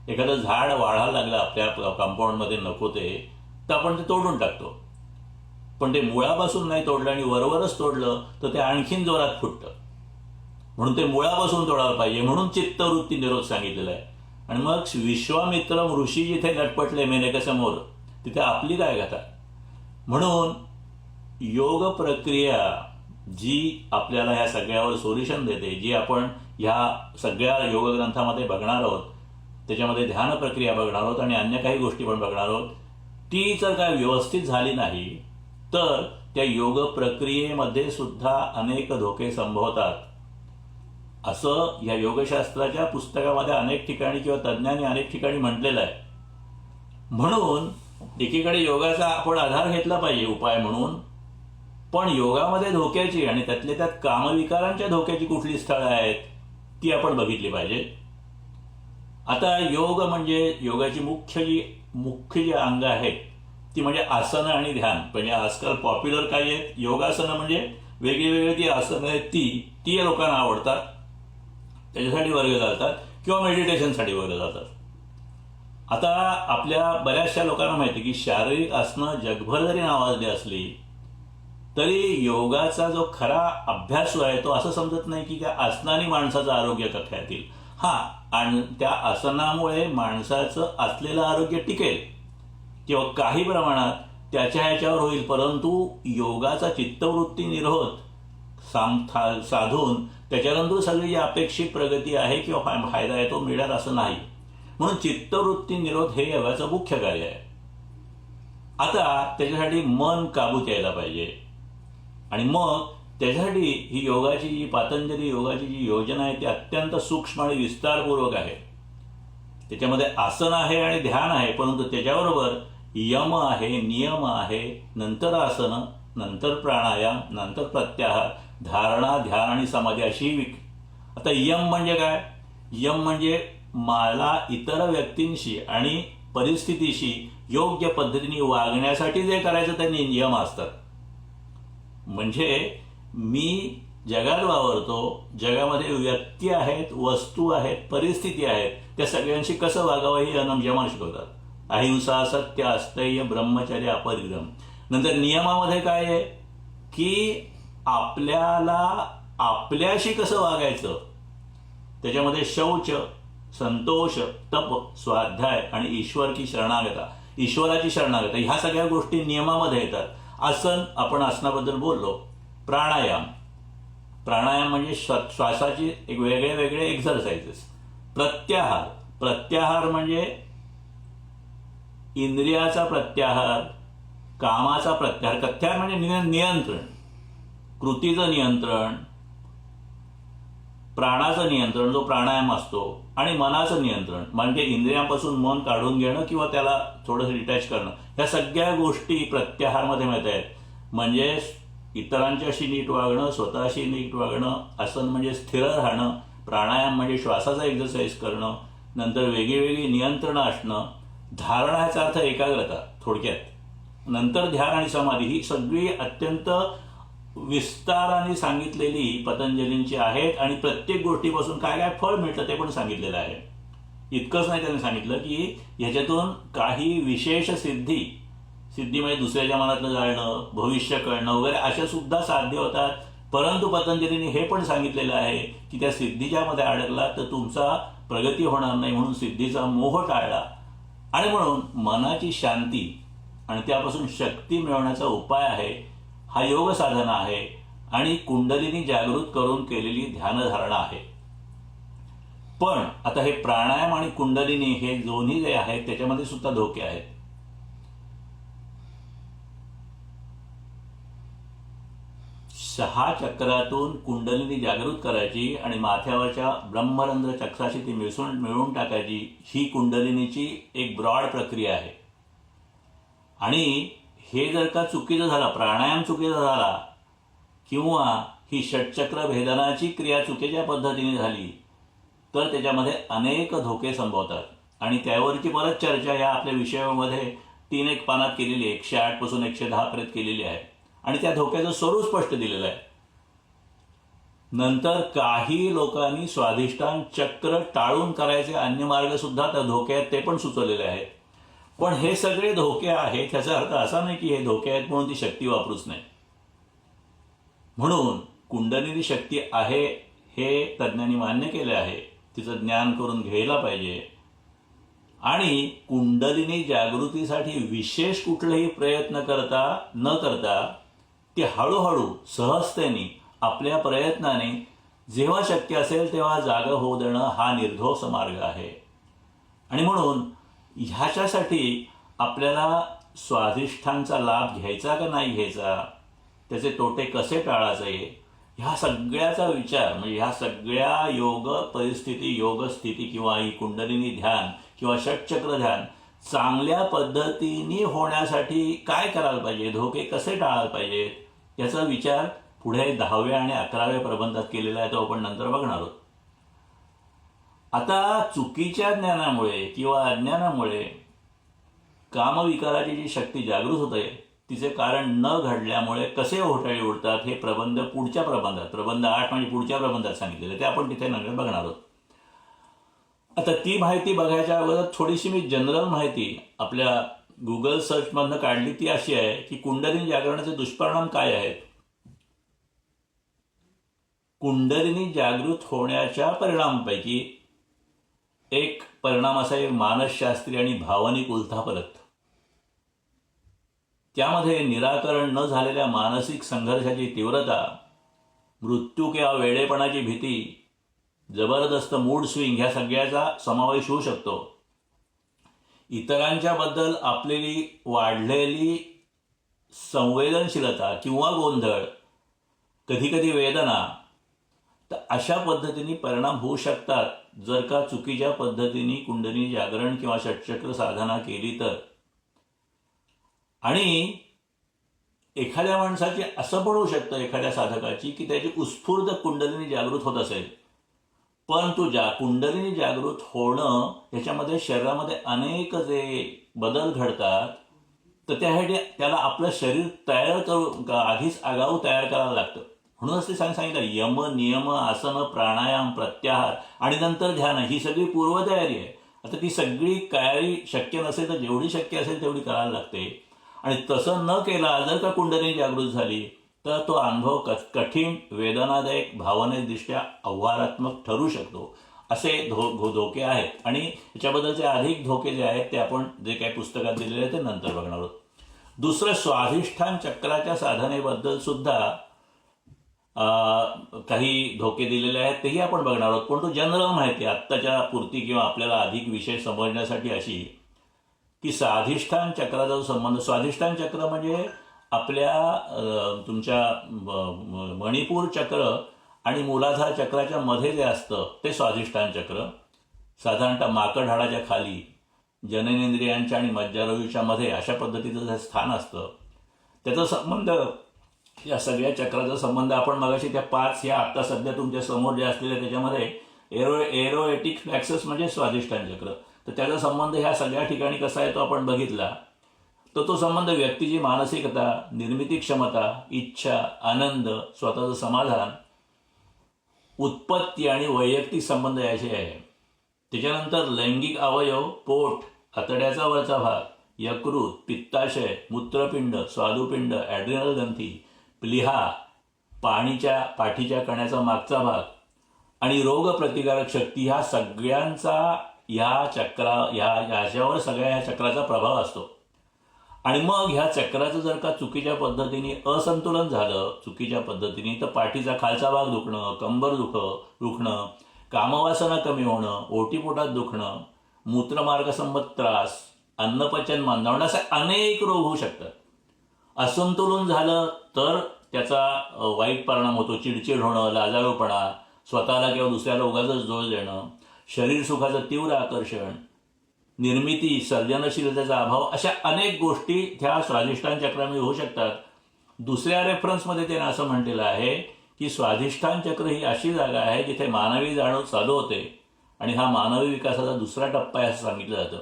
एखादं झाड वाढायला लागलं आपल्या कंपाऊंडमध्ये नको ते, तर आपण ते तोडून टाकतो. पण ते मुळापासून नाही तोडलं आणि वरवरच तोडलं तर ते आणखीन जोरात फुटतं. म्हणून ते मुळापासून तोडायला पाहिजे. म्हणून चित्तवृत्ती निरोध सांगितलेला आहे. आणि मग विश्वामित्र ऋषी जिथे लटपटले मेनकेसमोर, तिथे आपली काय कथा. म्हणून योग प्रक्रिया जी आपल्याला ह्या सगळ्यावर सोल्युशन देते, जी आपण ह्या सगळ्या योग ग्रंथामध्ये बघणार आहोत, त्याच्यामध्ये ध्यान प्रक्रिया बघणार आहोत आणि अन्य काही गोष्टी पण बघणार आहोत, ती जर काय व्यवस्थित झाली नाही तर त्या योग प्रक्रियेमध्ये सुद्धा अनेक धोके संभवतात. असं या योगशास्त्राच्या पुस्तकामध्ये अनेक ठिकाणी किंवा तज्ज्ञांनी अनेक ठिकाणी म्हटलेलं आहे. म्हणून एकीकडे योगाचा आपण आधार घेतला पाहिजे उपाय म्हणून, पण योगामध्ये धोक्याची आणि त्यातल्या त्यात कामविकारांच्या धोक्याची कुठली स्थळं आहेत ती आपण बघितली पाहिजे. आता योग म्हणजे योगाची मुख्य जी अंग आहेत ती म्हणजे आसनं आणि ध्यान. म्हणजे आजकाल पॉप्युलर काय आहेत, योगासनं म्हणजे वेगळी ती आसनं आहेत ती लोकांना आवडतात, त्याच्यासाठी वर्ग घालतात किंवा मेडिटेशनसाठी वर्ग जातात. आता आपल्या बऱ्याचशा लोकांना माहिती की शारीरिक आसनं जगभर जरी नावाजली असली तरी योगाचा जो खरा अभ्यास आहे तो असं समजत नाही की त्या आसनाने माणसाचं आरोग्य कथ्यात येईल. आणि त्या आसनामुळे माणसाचं असलेलं आरोग्य टिकेल किंवा काही प्रमाणात त्याच्या ह्याच्यावर होईल, परंतु योगाचा चित्तवृत्ती निरोध साधून त्याच्यानंतर सगळी जी अपेक्षित प्रगती आहे किंवा फायदा आहे तो मिळेल असं नाही. म्हणून चित्तवृत्ती निरोध हे योगाचं मुख्य कार्य आहे. आता त्याच्यासाठी मन काबूत यायला पाहिजे. आणि मग त्याच्यासाठी ही योगाची जी पतंजली योगाची जी योजना आहे ती अत्यंत सूक्ष्म आणि विस्तारपूर्वक आहे. त्याच्यामध्ये आसन आहे आणि ध्यान आहे, परंतु त्याच्याबरोबर यम आहे, नियम आहे, नंतर आसन, नंतर प्राणायाम, नंतर प्रत्याहार, धारणा, ध्यान आणि समाधी अशी आता यम म्हणजे काय? यम म्हणजे मला इतर व्यक्तींशी आणि परिस्थितीशी योग्य पद्धतीने वागण्यासाठी जे करायचं ते नियम असतात. म्हणजे मी जगात वावरतो, जगामध्ये व्यक्ती आहेत, वस्तू आहेत, परिस्थिती आहेत, त्या सगळ्यांशी कसं वागावं हे यम शिकवतात. अहिंसा, सत्य, अस्थैर्य, ब्रह्मचर्य, अपरिग्रह. नंतर नियमामध्ये काय आहे की आपल्याला आपल्याशी कसं वागायचं, त्याच्यामध्ये शौच, संतोष, तप, स्वाध्याय आणि ईश्वराची शरणागता ह्या सगळ्या गोष्टी नियमामध्ये येतात. आसन, आपण आसनाबद्दल बोललो. प्राणायाम म्हणजे श्वासाची एक वेगळे एक्झरसाइजेस. प्रत्याहार म्हणजे इंद्रियाचा प्रत्याहार, कामाचा प्रत्याहार. प्रत्याहार म्हणजे नियंत्रण, कृतीचं नियंत्रण, प्राणाचं नियंत्रण जो प्राणायाम असतो, आणि मनाचं नियंत्रण म्हणजे इंद्रियांपासून मन काढून घेणं किंवा त्याला थोडंसं डिटॅच करणं. ह्या सगळ्या गोष्टी प्रत्याहारमध्ये मिळत आहेत. म्हणजे इतरांच्याशी नीट वागणं, स्वतःशी नीट वागणं. आसन म्हणजे स्थिर राहणं, प्राणायाम म्हणजे श्वासाचा एक्सरसाइज करणं, नंतर वेगळी नियंत्रणं असणं, धारणा ह्याचा अर्थ एकाग्रता थोडक्यात, नंतर ध्यान आणि समाधी, ही सगळी अत्यंत विस्ताराने सांगितलेली पतंजलींची आहेत आणि प्रत्येक गोष्टीपासून काय काय फळ मिळतं ते पण सांगितलेलं आहे. इतकंच नाही, त्यांनी सांगितलं की ह्याच्यातून काही विशेष सिद्धी म्हणजे दुसऱ्याच्या मनातलं जाणणं, भविष्य कळणं वगैरे अशा सुद्धा साध्य होतात. परंतु पतंजलींनी हे पण सांगितलेलं आहे की त्या सिद्धीच्या मध्ये अडकला तर तुमचा प्रगती होणार नाही, म्हणून सिद्धीचा मोह टाळला. आणि म्हणून मनाची शांती आणि त्यापासून शक्ती मिळवण्याचा उपाय आहे हा योग साधना आहे आणि कुंडलिनी जागृत करून केलेली ध्यानधारणा आहे. पण आता हे प्राणायाम आणि कुंडलिनी हे दोन्ही जे आहेत त्याच्यामध्ये सुद्धा धोके आहेत. 6 चक्रातून कुंडलिनी जागृत करायची आणि माथ्यावरच्या ब्रह्मरंध्र चक्राशी ती मिळवून टाकायची, ही कुंडलिनीची एक ब्रॉड प्रक्रिया आहे. आणि हे जर का चुकीचं झालं, प्राणायाम चुकीचा झाला किंवा ही षटचक्र भेदनाची क्रिया चुकीच्या पद्धतीने झाली तर त्याच्यामध्ये अनेक धोके संभवतात. आणि त्यावरची परत चर्चा या आपल्या विषयामध्ये 3 पानात केलेली आहे, 108 पासून 110 पर्यंत केलेली आहे आणि त्या धोक्याचं स्वरूप स्पष्ट दिलेलं आहे. नंतर काही लोकांनी स्वाधिष्ठान चक्र टाळून करायचे अन्य मार्ग सुद्धा त्या धोक्यात ते पण सुचवलेले आहेत. पण हे सगळे धोके आहेत ह्याचा अर्थ असा नाही की हे धोके आहेत म्हणून ती शक्ती वापरूच नाही. म्हणून कुंडलिनी शक्ती आहे हे तज्ज्ञांनी मान्य केले आहे, तिचं ज्ञान करून घ्यायला पाहिजे. आणि कुंडलिनी जागृतीसाठी विशेष कुठलेही प्रयत्न न करता ती हळूहळू सहजतेने आपल्या प्रयत्नाने जेव्हा शक्य असेल तेव्हा जागा होऊ देणं हा निर्धोष मार्ग आहे. आणि म्हणून ह्याच्यासाठी आपल्याला स्वाधिष्ठांचा लाभ घ्यायचा का नाही घ्यायचा, त्याचे तोटे कसे टाळायचे, ह्या सगळ्याचा विचार म्हणजे ह्या सगळ्या योग परिस्थिती, योग स्थिती किंवा ही कुंडलिनी ध्यान किंवा षटचक्र ध्यान चांगल्या पद्धतीने होण्यासाठी काय करायला पाहिजे, धोके कसे टाळायला पाहिजेत, याचा विचार पुढे 10व्या आणि 11व्या प्रबंधात केलेला आहे, तो आपण नंतर बघणार आहोत. आता चुकीच्या ज्ञानामुळे किंवा अज्ञानामुळे कामविकाराची जी शक्ती जागृत होते तिचे कारण न घडल्यामुळे कसे ओहोटाळी उडतात हे प्रबंध पुढच्या प्रबंधात, प्रबंध 8 म्हणजे पुढच्या प्रबंधात सांगितलेले, ते आपण तिथे नंतर बघणार आहोत. आता ती माहिती बघायच्या अगोदर थोडीशी मी जनरल माहिती आपल्या गुगल सर्चमधनं काढली. ती अशी आहे की कुंडलिनी जागरणाचे दुष्परिणाम काय आहेत. कुंडलिनी जागृत होण्याच्या परिणामांपैकी एक परिणाम असा आहे मानसशास्त्रीय आणि भावनिक उलथापलथ. त्यामध्ये निराकरण न झालेल्या मानसिक संघर्षाची तीव्रता, मृत्यू किंवा वेडेपणाची भीती, जबरदस्त मूड स्विंग ह्या सगळ्याचा समावेश होऊ शकतो. इतरांच्या बद्दल आपलेली वाढलेली संवेदनशीलता किंवा गोंधळ, कधीकधी वेदना, तर अशा पद्धतीने परिणाम होऊ शकतात जर का चुकीच्या पद्धतीने कुंडलिनी जागरण किंवा षटचक्र साधना केली तर. आणि एखाद्या माणसाची असं पण होऊ शकतं एखाद्या साधकाची की त्याची उत्स्फूर्त कुंडलिनी जागृत होत असेल, परंतु कुंडलिनी जागृत होणं याच्यामध्ये शरीरामध्ये अनेक जे बदल घडतात तर त्यासाठी त्याला आपलं शरीर तयार करून आधीच आगाऊ तयार करायला लागतं. म्हणूनच ते सांगितलं यम, नियम, आसन, प्राणायाम, प्रत्याहार आणि नंतर ध्यान, ही सगळी पूर्वतयारी आहे. आता ती सगळी तयारी शक्य नसेल तर जेवढी शक्य असेल तेवढी करायला लागते. आणि तसं न केला जर का कुंडलिनी जागृत झाली तर तो अनुभव कठीण, वेदनादायक, भावनेदृष्ट्या आव्हानात्मक ठरू शकतो. असे धोके आहेत. आणि याच्याबद्दलचे अधिक धोके जे आहेत ते आपण जे काही पुस्तकात दिलेले आहे ते नंतर बघणार आहोत. दुसरं, स्वाधिष्ठान चक्राच्या साधनेबद्दल सुद्धा काही धोके दिलेले आहेत, तेही आपण बघणार आहोत. पण तो जनरल माहिती आत्ताच्या पुरती किंवा आपल्याला अधिक विषय समजण्यासाठी अशी की स्वाधिष्ठान चक्राचा जो संबंध, स्वाधिष्ठान चक्र म्हणजे आपल्या तुमच्या मणिपूर चक्र आणि मूलाधार चक्राच्या मध्ये जे असतं ते स्वाधिष्ठान चक्र, साधारणतः माकड हाडाच्या खाली जननेंद्रियांच्या आणि मज्जारोयूच्या मध्ये अशा पद्धतीचं जे स्थान असतं, त्याचा संबंध, या सगळ्या चक्राचा संबंध आपण मगाशी त्या 5 ह्या आत्ता सध्या तुमच्या समोर जे असलेल्या त्याच्यामध्ये एरोएटिक फ्लॅक्सस म्हणजे स्वाधिष्ठान चक्र. तर त्याचा संबंध ह्या सगळ्या ठिकाणी कसा आहे तो आपण बघितला. तर तो संबंध व्यक्तीची मानसिकता, निर्मिती क्षमता, इच्छा, आनंद, स्वतःचं समाधान, उत्पत्ती आणि वैयक्तिक संबंध याचे आहे. त्याच्यानंतर लैंगिक अवयव, पोट, आतड्याचा वरचा भाग, यकृत, पित्ताशय, मूत्रपिंड, स्वादुपिंड, ॲड्रिनल ग्रंथी, प्लीहा, पाठीच्या कण्याचा मागचा भाग आणि रोगप्रतिकारक शक्ती ह्या सगळ्यांचा याच्यावर सगळ्या ह्या चक्राचा प्रभाव असतो. आणि मग ह्या चक्राचं जर का चुकीच्या पद्धतीने असंतुलन झालं चुकीच्या पद्धतीने तर पाठीचा खालचा भाग दुखणं, कंबर दुखणं, कामवासना कमी होणं, ओटीपोटात दुखणं, मूत्रमार्गसंबंध त्रास, अन्नपचन मंदावणं असे अनेक रोग होऊ शकतात. असंतुलन झालं तर त्याचा वाईट परिणाम होतो. चिडचिड होणं, लाजाळूपणा, स्वतःला किंवा दुसऱ्याला उगाचच दोष देणं, शरीर सुखाचं तीव्र आकर्षण, निर्मिती, सर्जनशीलतेचा अभाव, अशा अनेक गोष्टी ह्या स्वाधिष्ठान चक्रामध्ये होऊ शकतात. दुसऱ्या रेफरन्समध्ये त्याने असं म्हटलेलं आहे की स्वाधिष्ठान चक्र ही अशी जागा आहे जिथे मानवी जाणीव चालू होते आणि हा मानवी विकासाचा दुसरा टप्पा आहे असं सांगितलं जातं.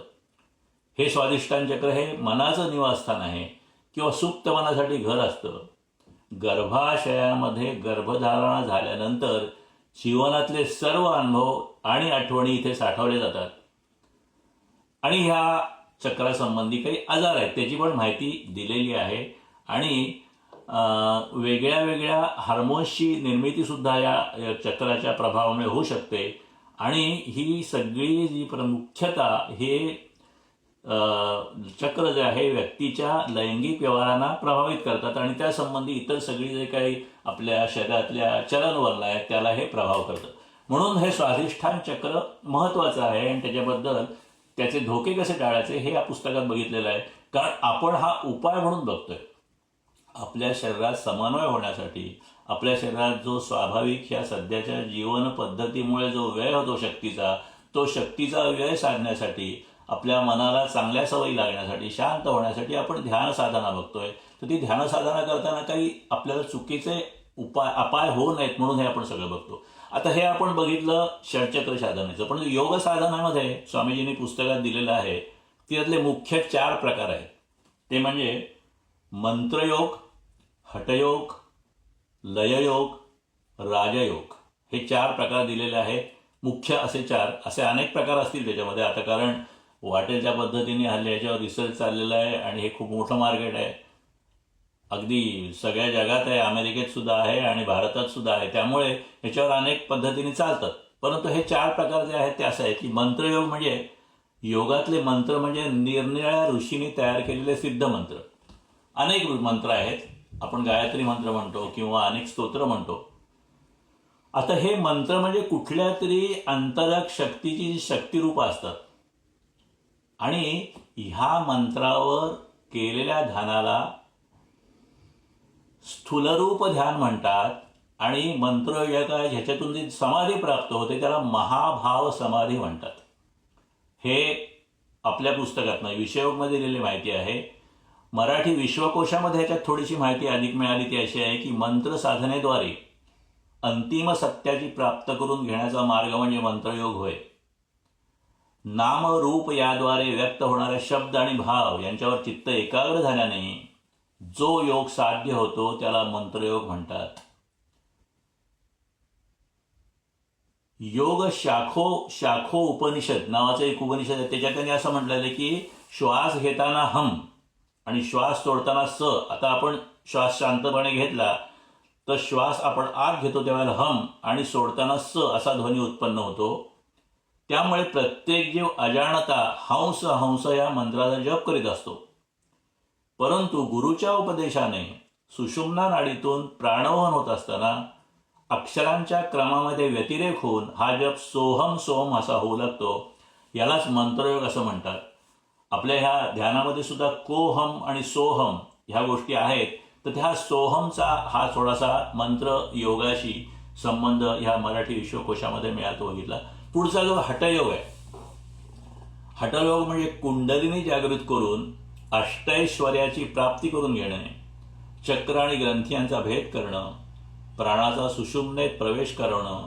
हे स्वाधिष्ठान चक्र हे मनाचं निवासस्थान आहे किंवा सुप्त मनासाठी घर असतं. गर्भाशयामध्ये गर्भधारणा झाल्यानंतर जीवनातले सर्व अनुभव आणि आठवणी इथे साठवले जातात आणि ह्या चक्रासंबंधी काही आजार आहेत त्याची पण माहिती दिलेली आहे. आणि वेगळ्या वेगळ्या हार्मोन्सची निर्मितीसुद्धा या चक्राच्या प्रभावामुळे होऊ शकते. आणि ही सगळी जी मुख्यतः हे चक्र जे आहे व्यक्तीच्या लैंगिक व्यवहारांना प्रभावित करतात आणि त्यासंबंधी इतर सगळी जे काही आपल्या शरीरातल्या चलनवलन आहेत त्याला हे प्रभाव करतं. म्हणून हे स्वाधिष्ठान चक्र महत्त्वाचं आहे आणि त्याच्याबद्दल त्याचे धोके कसे टाळायचे हे या पुस्तकात बघितलेलं आहे. कारण आपण हा उपाय म्हणून बघतोय. आपल्या शरीरात समन्वय होण्यासाठी, आपल्या शरीरात जो स्वाभाविक ह्या सध्याच्या जीवन पद्धतीमुळे जो व्यय होतो शक्तीचा, तो शक्तीचा व्यय साधण्यासाठी, आपल्या मनाला चांगल्या सवयी लागण्यासाठी, शांत होण्यासाठी आपण ध्यान साधना बघतोय. तर ती ध्यान साधना करताना काही आपल्याला चुकीचे अपाय होऊ नयेत म्हणून हे आपण सगळं बघतो. आता हे आपण बघितलं षटचक्र साधनेचं. पण योग साधनामध्ये स्वामीजींनी पुस्तकात दिलेलं आहे त्यातले मुख्य 4 प्रकार आहेत. ते म्हणजे मंत्रयोग, हठयोग, लययोग, राजयोग. हे 4 प्रकार दिलेले आहेत. मुख्य असे 4. असे अनेक प्रकार असतील त्याच्यामध्ये आता, कारण वाटेल त्या पद्धतीने हल्ली याच्यावर रिसर्च चाललेला आहे आणि हे खूप मोठं मार्केट आहे. अगदी सगळ्या जगात आहे, अमेरिकेत सुद्धा आहे आणि भारतात सुद्धा आहे. त्यामुळे ह्याच्यावर अनेक पद्धतीने चालतात. परंतु हे 4 प्रकार जे आहेत ते असं आहे की मंत्रयोग म्हणजे योगातले मंत्र म्हणजे निरनिराळ्या ऋषींनी तयार केलेले सिद्ध मंत्र. अनेक मंत्र आहेत. आपण गायत्री मंत्र म्हणतो किंवा अनेक स्तोत्र म्हणतो. आता हे मंत्र म्हणजे कुठल्या तरी अंतरक शक्तीची शक्तिरूप असतात आणि ह्या मंत्रावर केलेल्या ध्यानाला स्थूलरूप ध्यान म्हणतात आणि मंत्रयोग ह्याच्यातून जी समाधी प्राप्त होते त्याला महाभाव समाधी म्हणतात. हे आपल्या पुस्तकातनं विषयोगमध्ये दिलेली माहिती आहे. मराठी विश्वकोशामध्ये ह्याच्यात थोडीशी माहिती अधिक मिळाली ती अशी आहे की मंत्र साधनेद्वारे अंतिम सत्याची प्राप्त करून घेण्याचा मार्ग म्हणजे मंत्रयोग होय. नाम रूप याद्वारे व्यक्त होणारे शब्द आणि भाव यांच्यावर चित्त एकाग्र झाल्याने जो योग साध्य होतो त्याला मंत्रयोग म्हणतात. योग शाखो उपनिषद नावाचं एक उपनिषद आहे. त्याच्यात त्यांनी असं म्हटलेलं आहे की श्वास घेताना हम आणि श्वास सोडताना स. आता आपण श्वास शांतपणे घेतला तर श्वास आपण आत घेतो त्यावेळेला हम आणि सोडताना स असा ध्वनी उत्पन्न होतो. त्यामुळे प्रत्येक जीव अजाणता हंस हंस या मंत्राचा जप करीत असतो. परंतु गुरुच्या उपदेशाने सुषुम्ना नाडीतून प्राणवहन होत असताना अक्षरांच्या क्रमामध्ये व्यतिरेक होऊन हा जप सोहम सोहम असा होऊ लागतो. यालाच मंत्रयोग असं म्हणतात. आपल्या ह्या ध्यानामध्ये सुद्धा कोहम आणि सोहम ह्या गोष्टी आहेत. तर त्या सोहमचा हा थोडासा मंत्र योगाशी संबंध ह्या मराठी विश्वकोशामध्ये मिळातो बघितला. पुढचा जो हठयोग आहे. हठयोग म्हणजे कुंडलिनी जागृत करून अष्टैश्वर्याची प्राप्ती करून घेणे, चक्र आणि ग्रंथी यांचा भेद करणं, प्राणाचा सुषुम्नेत प्रवेश करणं,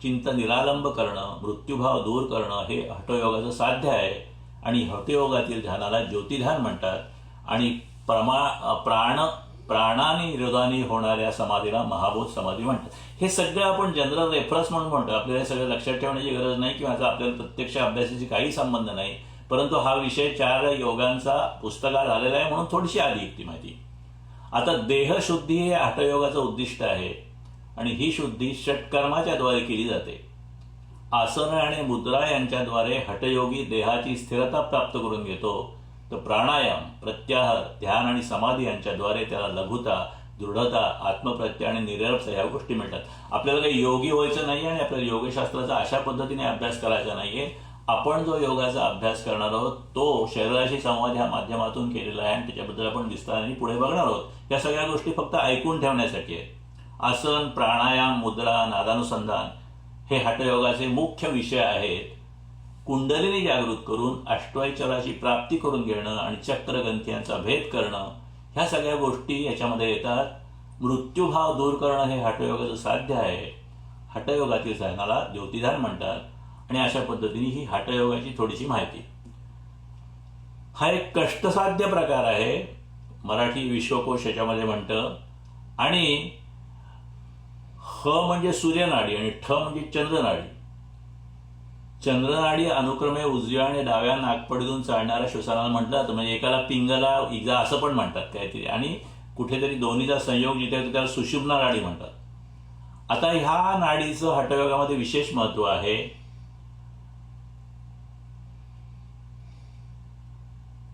चिंत निरालंब करणं, मृत्यूभाव दूर करणं हे हठयोगाचं साध्य आहे. आणि हठयोगातील ध्यानाला ज्योतिध्यान म्हणतात. आणि प्राणाने विरोधाने होणाऱ्या समाधीला महाभूत समाधी म्हणतात. हे सगळं आपण जनरल रेफरन्स म्हणून म्हणतो. आपल्याला हे सगळं लक्षात ठेवण्याची गरज नाही किंवा आपल्याला प्रत्यक्ष अभ्यासाची काही संबंध नाही. परंतु हा विषय 4 योगांचा पुस्तकात आलेला आहे म्हणून थोडीशी आली ती माहिती. आता देहशुद्धी हे हठयोगाचं उद्दिष्ट आहे आणि ही शुद्धी षटकर्माच्या द्वारे केली जाते. आसन आणि मुद्रा यांच्याद्वारे हठयोगी देहाची स्थिरता प्राप्त करून घेतो. तर प्राणायाम, प्रत्याहार, ध्यान आणि समाधी यांच्याद्वारे त्याला लघुता, दृढता, आत्मप्रत्यय आणि निरलसता ह्या गोष्टी मिळतात. आपल्याला काही योगी व्हायचं नाही आणि आपल्याला योगशास्त्राचा अशा पद्धतीने अभ्यास करायचा नाहीये. आपण जो योगाचा अभ्यास करणार आहोत तो शरीराशी संवाद ह्या माध्यमातून केलेला आहे आणि त्याच्याबद्दल आपण विस्ताराने पुढे बघणार आहोत. या सगळ्या गोष्टी फक्त ऐकून ठेवण्यासाठी आहेत. आसन, प्राणायाम, मुद्रा, नादानुसंधान हे हठयोगाचे मुख्य विषय आहेत. कुंडलिनी जागृत करून अष्टैश्वर्याची प्राप्ती करून घेणं आणि चक्रग्रंथी यांचा भेद करणं ह्या सगळ्या गोष्टी याच्यामध्ये येतात. मृत्यूभाव दूर करणं हे हठयोगाचं साध्य आहे. हठयोगातील साधनाला ज्योतिध्यान म्हणतात. आणि अशा पद्धतीने ही हठयोगाची थोडीशी माहिती. हा एक कष्टसाध्य प्रकार आहे. मराठी विश्वकोश याच्यामध्ये म्हणतं. आणि ह म्हणजे सूर्यनाडी आणि ठ म्हणजे चंद्रनाडी. चंद्रनाडी अनुक्रमे उजव्या आणि डाव्या नागपडीतून चालणाऱ्या श्वसनाला म्हटलं जातं. म्हणजे एकाला पिंगला इजा असं पण म्हणतात काहीतरी. आणि कुठेतरी दोन्हीचा संयोग जिथे होतो त्याला सुषुम्ना नाडी म्हणतात. आता ह्या नाडीचं हठयोगामध्ये विशेष महत्व आहे.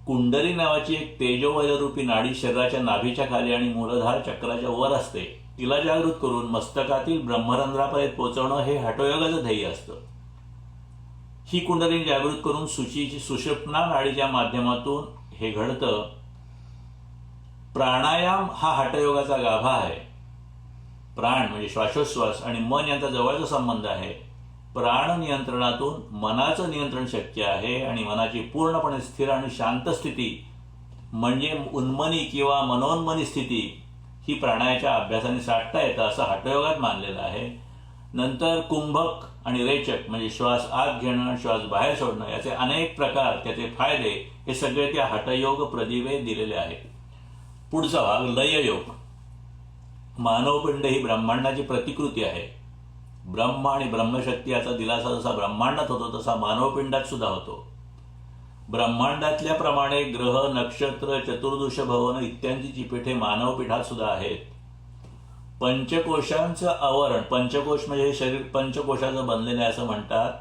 कुंडली नावाची एक तेजोवलरूपी नाडी शरीराच्या नाभीच्या खाली आणि मूलधार चक्राच्या वर असते. तिला जागृत करून मस्तकातील ब्रह्मरंध्रापर्यंत पोहोचवणं हे हठयोगाचं ध्येय असतं. ही कुंडली जागृत करून सुषुम्ना नाडीच्या माध्यमातून हे घडतं. प्राणायाम हा हठयोगाचा गाभा आहे. प्राण म्हणजे श्वासोच्छ्वास आणि मन यांचा जवळचा संबंध आहे. प्राण नियंत्रणातून मनाचं नियंत्रण शक्य आहे आणि मनाची पूर्णपणे स्थिर आणि शांत स्थिती म्हणजे उन्मनी किंवा मनोन्मनी स्थिती ही प्राणायाच्या अभ्यासाने साधता येतं असं हठयोगात मानलेलं आहे. नंतर कुंभक आणि रेचक म्हणजे श्वास आत घेणं, श्वास बाहेर सोडणं याचे अनेक प्रकार, त्याचे फायदे हे सगळे त्या हठयोग प्रतिभेत दिलेले आहेत. पुढचा भाग लययोग. मानवपिंड ही ब्रह्मांडाची प्रतिकृती आहे. ब्रह्म आणि ब्रह्मशक्ती याचा दिलासा जसा ब्रह्मांडात होतो तसा मानवपिंडात सुद्धा होतो. ब्रह्मांडातल्या प्रमाणे ग्रह, नक्षत्र, चतुर्दश भवन इत्यादीची पीठे मानवपीठात सुद्धा आहेत. पंचकोशांचं आवरण, पंचकोश म्हणजे हे शरीर पंचकोशाचं बनलेलं आहे असं म्हणतात.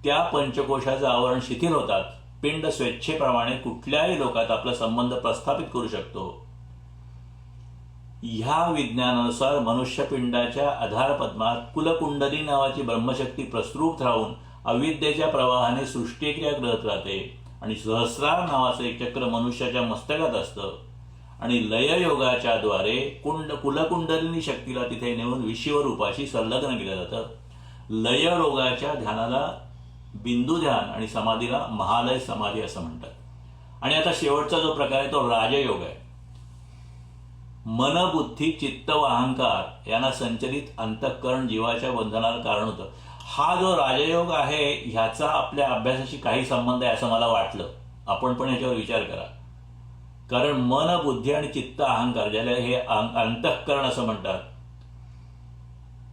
त्या पंचकोशाचं आवरण शिथिल होतात. पिंड स्वेच्छेप्रमाणे कुठल्याही लोकात आपला संबंध प्रस्थापित करू शकतो. ह्या विज्ञानानुसार मनुष्यपिंडाच्या आधारपद्मात कुलकुंडली नावाची ब्रह्मशक्ती प्रसृत राहून अविद्येच्या प्रवाहाने सृष्टिक्रिया करत राहते आणि सहस्रार नावाचं एक चक्र मनुष्याच्या मस्तकात असतं. आणि लययोगाच्या द्वारे कुलकुंडलिनी शक्तीला तिथे नेऊन विश्वरूपाशी संलग्न केलं जातं. लयरोगाच्या ध्यानाला बिंदू ध्यान आणि समाधीला महालय समाधी असं म्हणतात. आणि आता शेवटचा जो प्रकार आहे तो राजयोग आहे. मन, बुद्धी, चित्त व अहंकार यांना संचलित अंतःकरण जीवाच्या बंधनाला कारण होतं. हा जो राजयोग आहे ह्याचा आपल्या अभ्यासाशी काही संबंध आहे असं मला वाटलं. आपण पण याच्यावर विचार करा. कारण मन, बुद्धी आणि चित्त, अहंकार ज्याला हे अंतःकरण असं म्हणतात,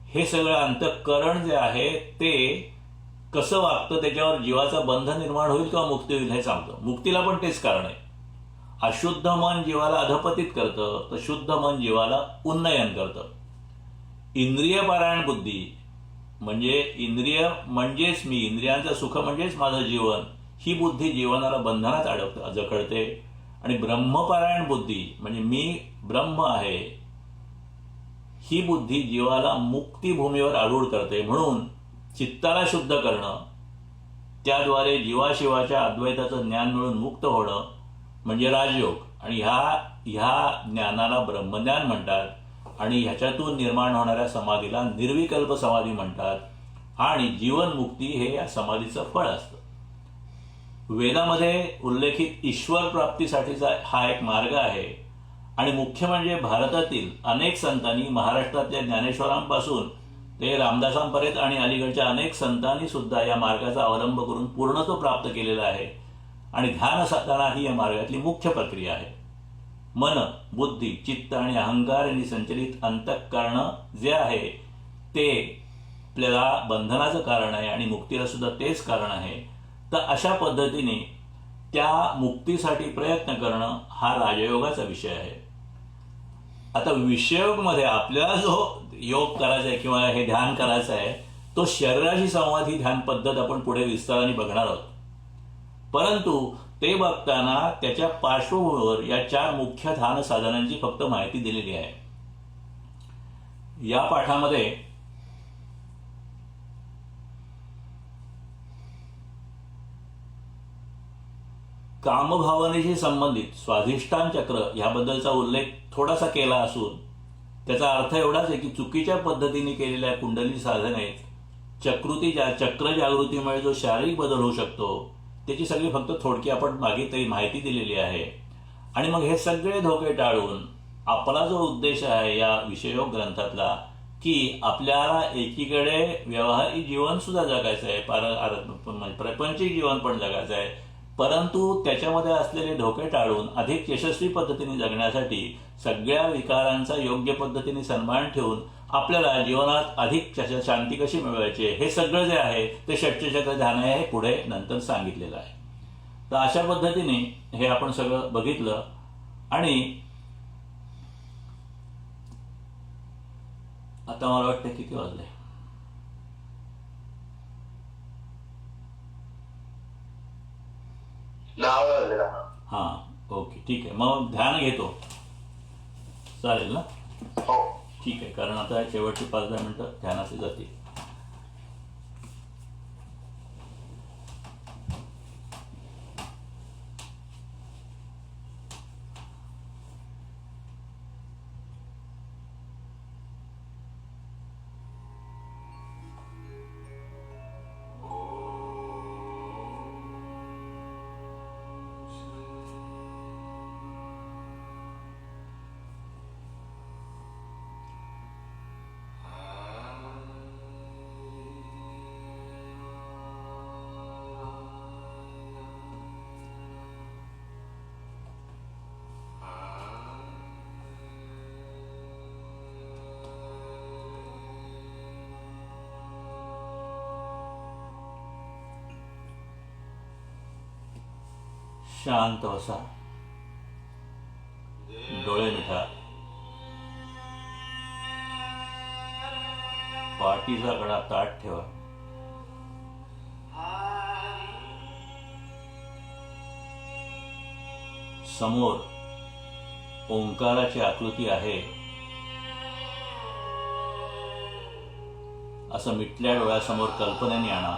हे सगळं अंतःकरण जे आहे ते कसं वागतं त्याच्यावर जीवाचं बंध निर्माण होईल किंवा मुक्ती होईल हे सांगतं. मुक्तीला पण तेच कारण आहे. अशुद्ध मन जीवाला अधपतित करतं तर शुद्ध मन जीवाला उन्नयन करतं. इंद्रियपारायण बुद्धी म्हणजे इंद्रिय म्हणजेच मी, इंद्रियांचं सुख म्हणजेच माझं जीवन, ही बुद्धी जीवनाला बंधनात जखडते. आणि ब्रह्मपारायण बुद्धी म्हणजे मी ब्रह्म आहे, ही बुद्धी जीवाला मुक्तिभूमीवर आरूढ करते. म्हणून चित्ताला शुद्ध करणं, त्याद्वारे जीवाशिवाच्या अद्वैताचं ज्ञान मिळून मुक्त होणं म्हणजे राजयोग. आणि ह्या ज्ञानाला ब्रह्मज्ञान म्हणतात. आणि ह्याच्यातून निर्माण होणाऱ्या समाधीला निर्विकल्प समाधी म्हणतात. आणि जीवनमुक्ती हे या समाधीचं फळ असतं. वेदामध्ये उल्लेखित ईश्वर प्राप्तीसाठीचा हा एक मार्ग आहे. आणि मुख्य म्हणजे भारतातील अनेक संतांनी महाराष्ट्रातल्या ज्ञानेश्वरांपासून हे रामदासांपर्यंत आणि अलीकडच्या अनेक संतांनी सुद्धा या मार्गाचा अवलंब करून पूर्णत्व प्राप्त केलेला आहे. आणि ध्यान साधना ही या मार्गातली मुख्य प्रक्रिया आहे. मन, बुद्धी, चित्त आणि अहंकार यांनी संचलित अंतःकरण जे आहे ते आपल्याला बंधनाचं कारण आहे आणि मुक्तीला सुद्धा तेच कारण आहे. तर अशा पद्धतीने त्या मुक्तीसाठी प्रयत्न करणं हा राजयोगाचा विषय आहे. आता विषयोगमध्ये आपल्याला जो योग करायचा आहे किंवा हे ध्यान करायचं आहे तो शरीराशी संवाद ही ध्यान पद्धत आपण पुढे विस्ताराने बघणार आहोत. परंतु ते बघताना त्याच्या पार्श्वभूमीवर या 4 मुख्य ध्यान साधनांची फक्त माहिती दिलेली आहे. या पाठामध्ये कामभावनेशी संबंधित स्वाधिष्ठान चक्र याबद्दलचा उल्लेख थोडासा केला असून त्याचा अर्थ एवढाच आहे की चुकीच्या पद्धतीने केलेल्या कुंडली साधनेत चक्र जागृतीमुळे जो शारीरिक बदल होऊ शकतो त्याची सगळी फक्त थोडकी आपण मागे तरी माहिती दिलेली आहे. आणि मग हे सगळे धोके टाळून आपला जो उद्देश आहे या विषयोग ग्रंथातला की आपल्याला एकीकडे व्यावहारिक जीवन सुद्धा जगायचं आहे, प्रपंचिक जीवन पण जगायचं आहे, परंतु त्याच्यामध्ये असलेले धोके टाळून अधिक यशस्वी पद्धतीने जगण्यासाठी सगळ्या विकारांचा योग्य पद्धतीने सन्मान ठेवून आपल्याला जीवनात अधिक शांती कशी मिळवायची हे सगळं जे आहे ते षटचक्र ध्यान आहे हे पुढे नंतर सांगितलेलं आहे. तर अशा पद्धतीने हे आपण सगळं बघितलं. आणि आता मला वाटतं किती वाजले, हां ओके ठीक आहे. मग ध्यान घेतो, चालेल ना? हो. ठीक आहे, कारण आता शेवटची 5-10 मिनिटं ध्यानाचे जातील. शांत बसा, डोळे मिटा, पाठीचा कडा ताठ ठेवा. समोर ओंकाराची आकृती आहे असं मिटल्या डोळ्यासमोर कल्पनेने आणा.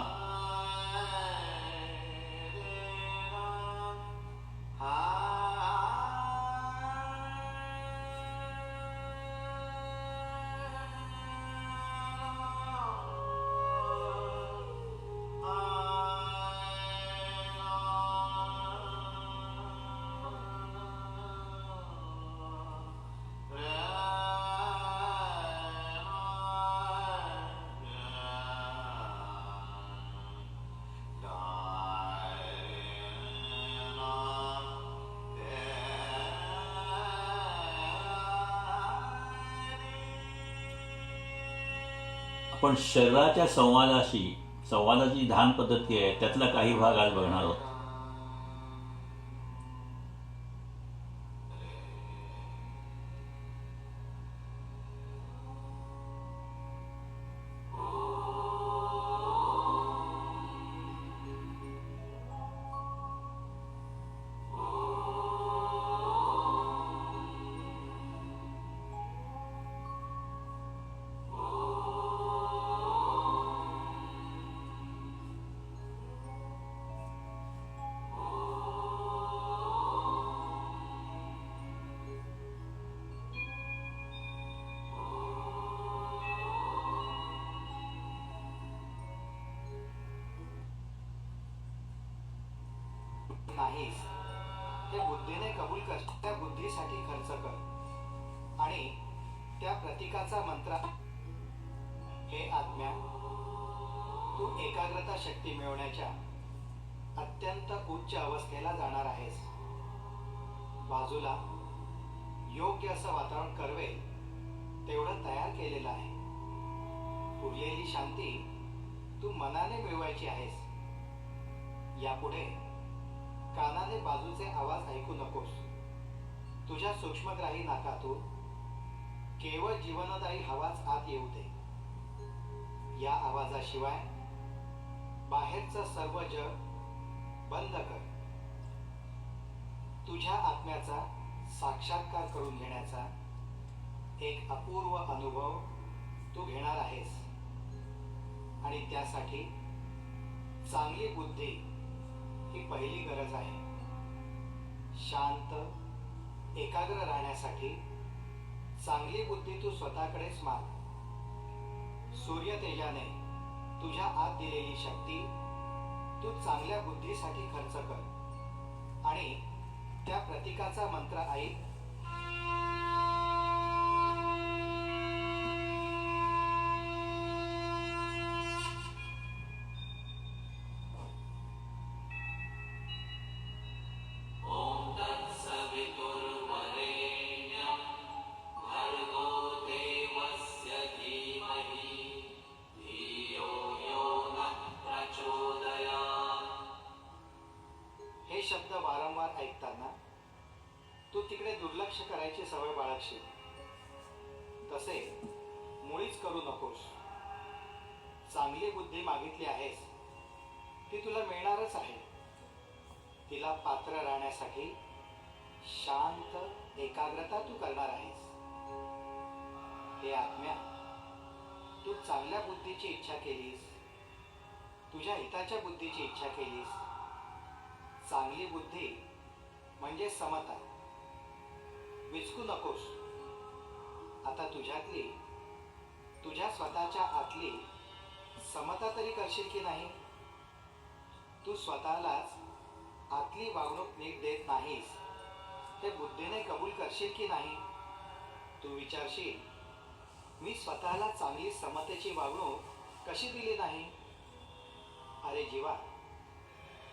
आपण शरीराच्या संवादाची ध्यान पद्धती आहे त्यातला काही भाग आज बघणार आहोत. नाहीस ते बुद्धीने कबूल कर, त्या बुद्धीसाठी खर्च कर आणि त्या प्रतीकाचा मंत्र हे आत्म्या, तू एकाग्रता शक्ती मिळवण्याच्या अत्यंत उच्च अवस्थेला जाणार आहेस. बाजूला योग्य असं वातावरण करवेल तेवढं तयार केलेलं आहे. उरलेली शांती तू मनाने मिळवायची आहेस. यापुढे कानाने बाजूचे आवाज ऐकू नकोस. तुझ्या सूक्ष्मग्राही नाकातून केवळ जीवनदायी हवाच आत येऊ दे. या आवाजाशिवाय बाहेरचं सर्व जग बंद कर. तुझ्या आत्म्याचा साक्षात्कार करून घेण्याचा एक अपूर्व अनुभव तू घेणार आहेस. आणि त्यासाठी चांगली बुद्धी ही पहिली गरज आहे. शांत एकाग्र राहण्यासाठी चांगली बुद्धी तू स्वतःकडेच माग. सूर्यतेजाने तुझ्या आत दिलेली शक्ती तू चांगल्या बुद्धीसाठी खर्च कर आणि त्या प्रतीकाचा मंत्र ऐक. हे शब्द वारंवार ऐकताना तू तिकडे दुर्लक्ष करायची सवय बाळगशील. तसे मुळीच करू नकोस. चांगली बुद्धी मागितली आहेस ती तुला मिळणारच आहे. तिला पात्र राहण्यासाठी शांत एकाग्रता तू करणार आहेस. हे आत्म्या, तू चांगल्या बुद्धीची इच्छा केलीस, तुझ्या हिताच्या बुद्धीची इच्छा केलीस. चांगली बुद्धी म्हणजे समता. विचकू नकोस. आता तुझ्यातली, तुझ्या स्वतःच्या आतली समता तरी करशील की नाही? तू स्वतःलाच आतली वागणूक नीट देत नाहीस हे बुद्धीने कबूल करशील की नाही? तू विचारशील, मी स्वतःला चांगली समतेची वागणूक कशी दिली नाही? अरे जीवा,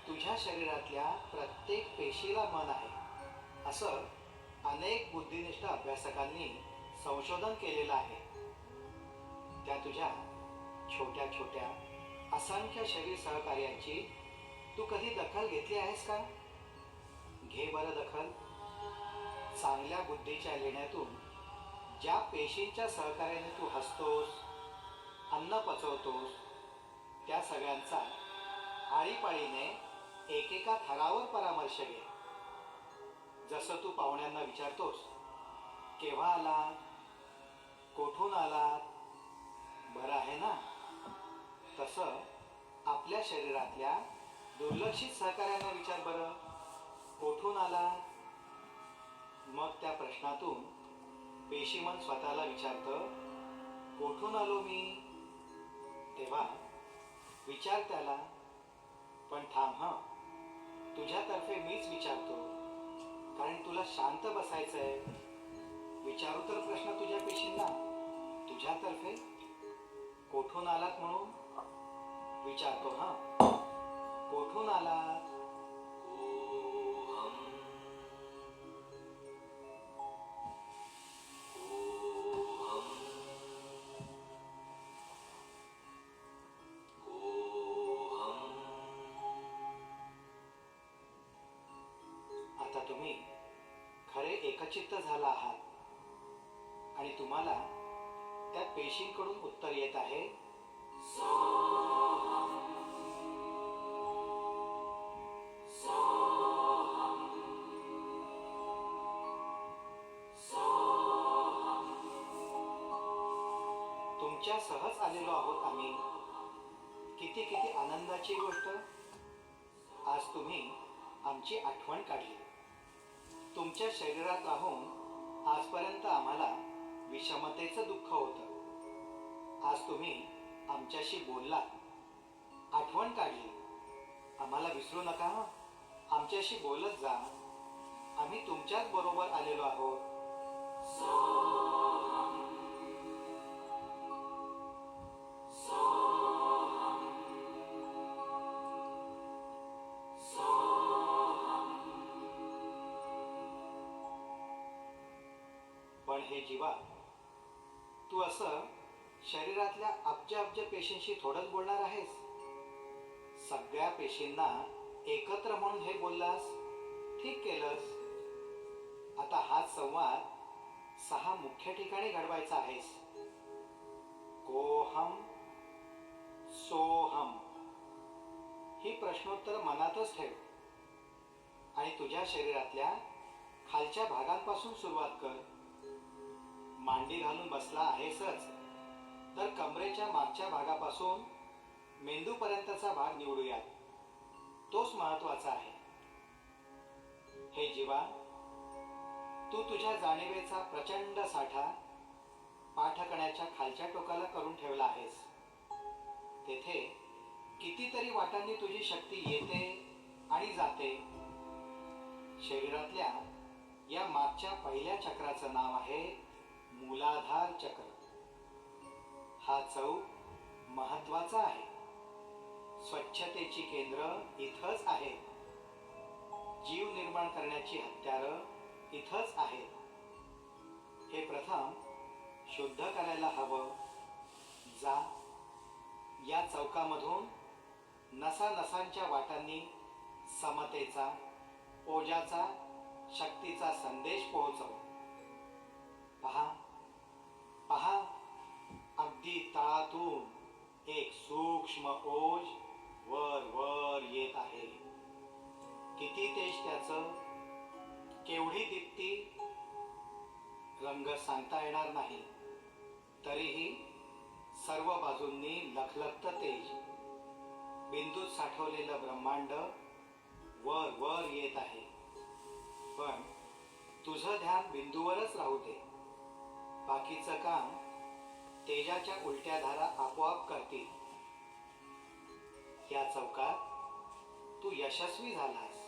तुझ्या शरीरातल्या प्रत्येक पेशीला मन आहे असं अनेक बुद्धिनिष्ठ अभ्यासकांनी संशोधन केलेलं आहे. त्या तुझ्या छोट्या छोट्या असंख्य शरीर सहकार्यांची तू कधी दखल घेतली आहेस का? घे बरं दखल. चांगल्या बुद्धीच्या लेण्यातून ज्या पेशींच्या सहकार्याने तू हसतोस, अन्न पचवतोस, त्या सगळ्यांचा आळीपाळीने एकेका थरावर परामर्श घे. जसं तू पाहुण्यांना विचारतोस, केव्हा आलात, कोठून आलात, बरं आहे ना, तसं आपल्या शरीरातल्या दुर्लक्षित सहकार्यांना विचार बरं, कोठून आलात. मग त्या प्रश्नातून पेशीमन स्वतःला विचारतं, कोठून आलो मी. तेव्हा विचार त्याला, पण थांब हं, तुझ्यातर्फे मीच विचारतो, कारण तुला शांत बसायचंय. विचारू तर प्रश्न तुझ्या पेशींना तुझ्यातर्फे. कोठून आलात म्हणून विचारतो. हं, कोठून आलात. आता तुम्ही खरे एकचित्त झाला आहात आणि तुम्हाला त्या पेशींकडून उत्तर येत आहे, तुमच्या सहज आलेलो आहोत आम्ही. किती किती आनंदाची गोष्ट. आज तुम्ही आमची आठवण काढली. तुमच्या शरीरात राहून आजपर्यंत आम्हाला विषमतेचं दुःख होतं. आज तुम्ही आमच्याशी बोललात, आठवण काढली. आम्हाला विसरू नका हं. आमच्याशी बोलत जा. आम्ही तुमच्याच बरोबर आलेलो आहोत. हे जीवा, तू असं शरीरातल्या अब्ज अब्ज पेशींशी थोडंच बोलणार आहेस. सगळ्या पेशींना एकत्र म्हणून हे बोललास, ठीक केलंस. आता हाच संवाद 6 मुख्य ठिकाणी घडवायचा आहेस. कोहम, सोहम ही प्रश्नोत्तर मनातच ठेव आणि तुझ्या शरीरातल्या खालच्या भागांपासून सुरुवात कर. मांडी घालून बसला आहेसच, तर कमरेच्या मागच्या भागापासून मेंदूपर्यंतचा भाग निवडूयात. तोच महत्वाचा आहे. हे जीवा, तू तुझ्या जाणीवेचा प्रचंड साठा पाठकण्याच्या खालच्या टोकाला करून ठेवला आहेस. तेथे कितीतरी वाटांनी तुझी शक्ती येते आणि जाते. शरीरातल्या या मागच्या पहिल्या चक्राचं नाव आहे मूलाधार चक्र. हा चौक महत्वाचा आहे. स्वच्छतेची केंद्र इथंच आहेत. जीव निर्माण करण्याची हत्यारं इथंच आहेत. हे प्रथम शुद्ध करायला हवं. जा, या चौकामधून नसानसांच्या वाटांनी समतेचा, ओजाचा, शक्तीचा संदेश पोहोचव. पहा पहा, अगदी तळातून एक सूक्ष्म ओज वर वर येत आहे. किती तेज त्याचं, केवढी दीप्ती, रंग सांगता येणार नाही. तरीही सर्व बाजूंनी लखलखतं तेज. बिंदूत साठवलेलं ब्रह्मांड वर वर येत आहे. पण तुझं ध्यान बिंदूवरच राहू दे. बाकीचं काम तेजाच्या उलट्या धारा आपोआप करतील. या चौकात तू यशस्वी झालास.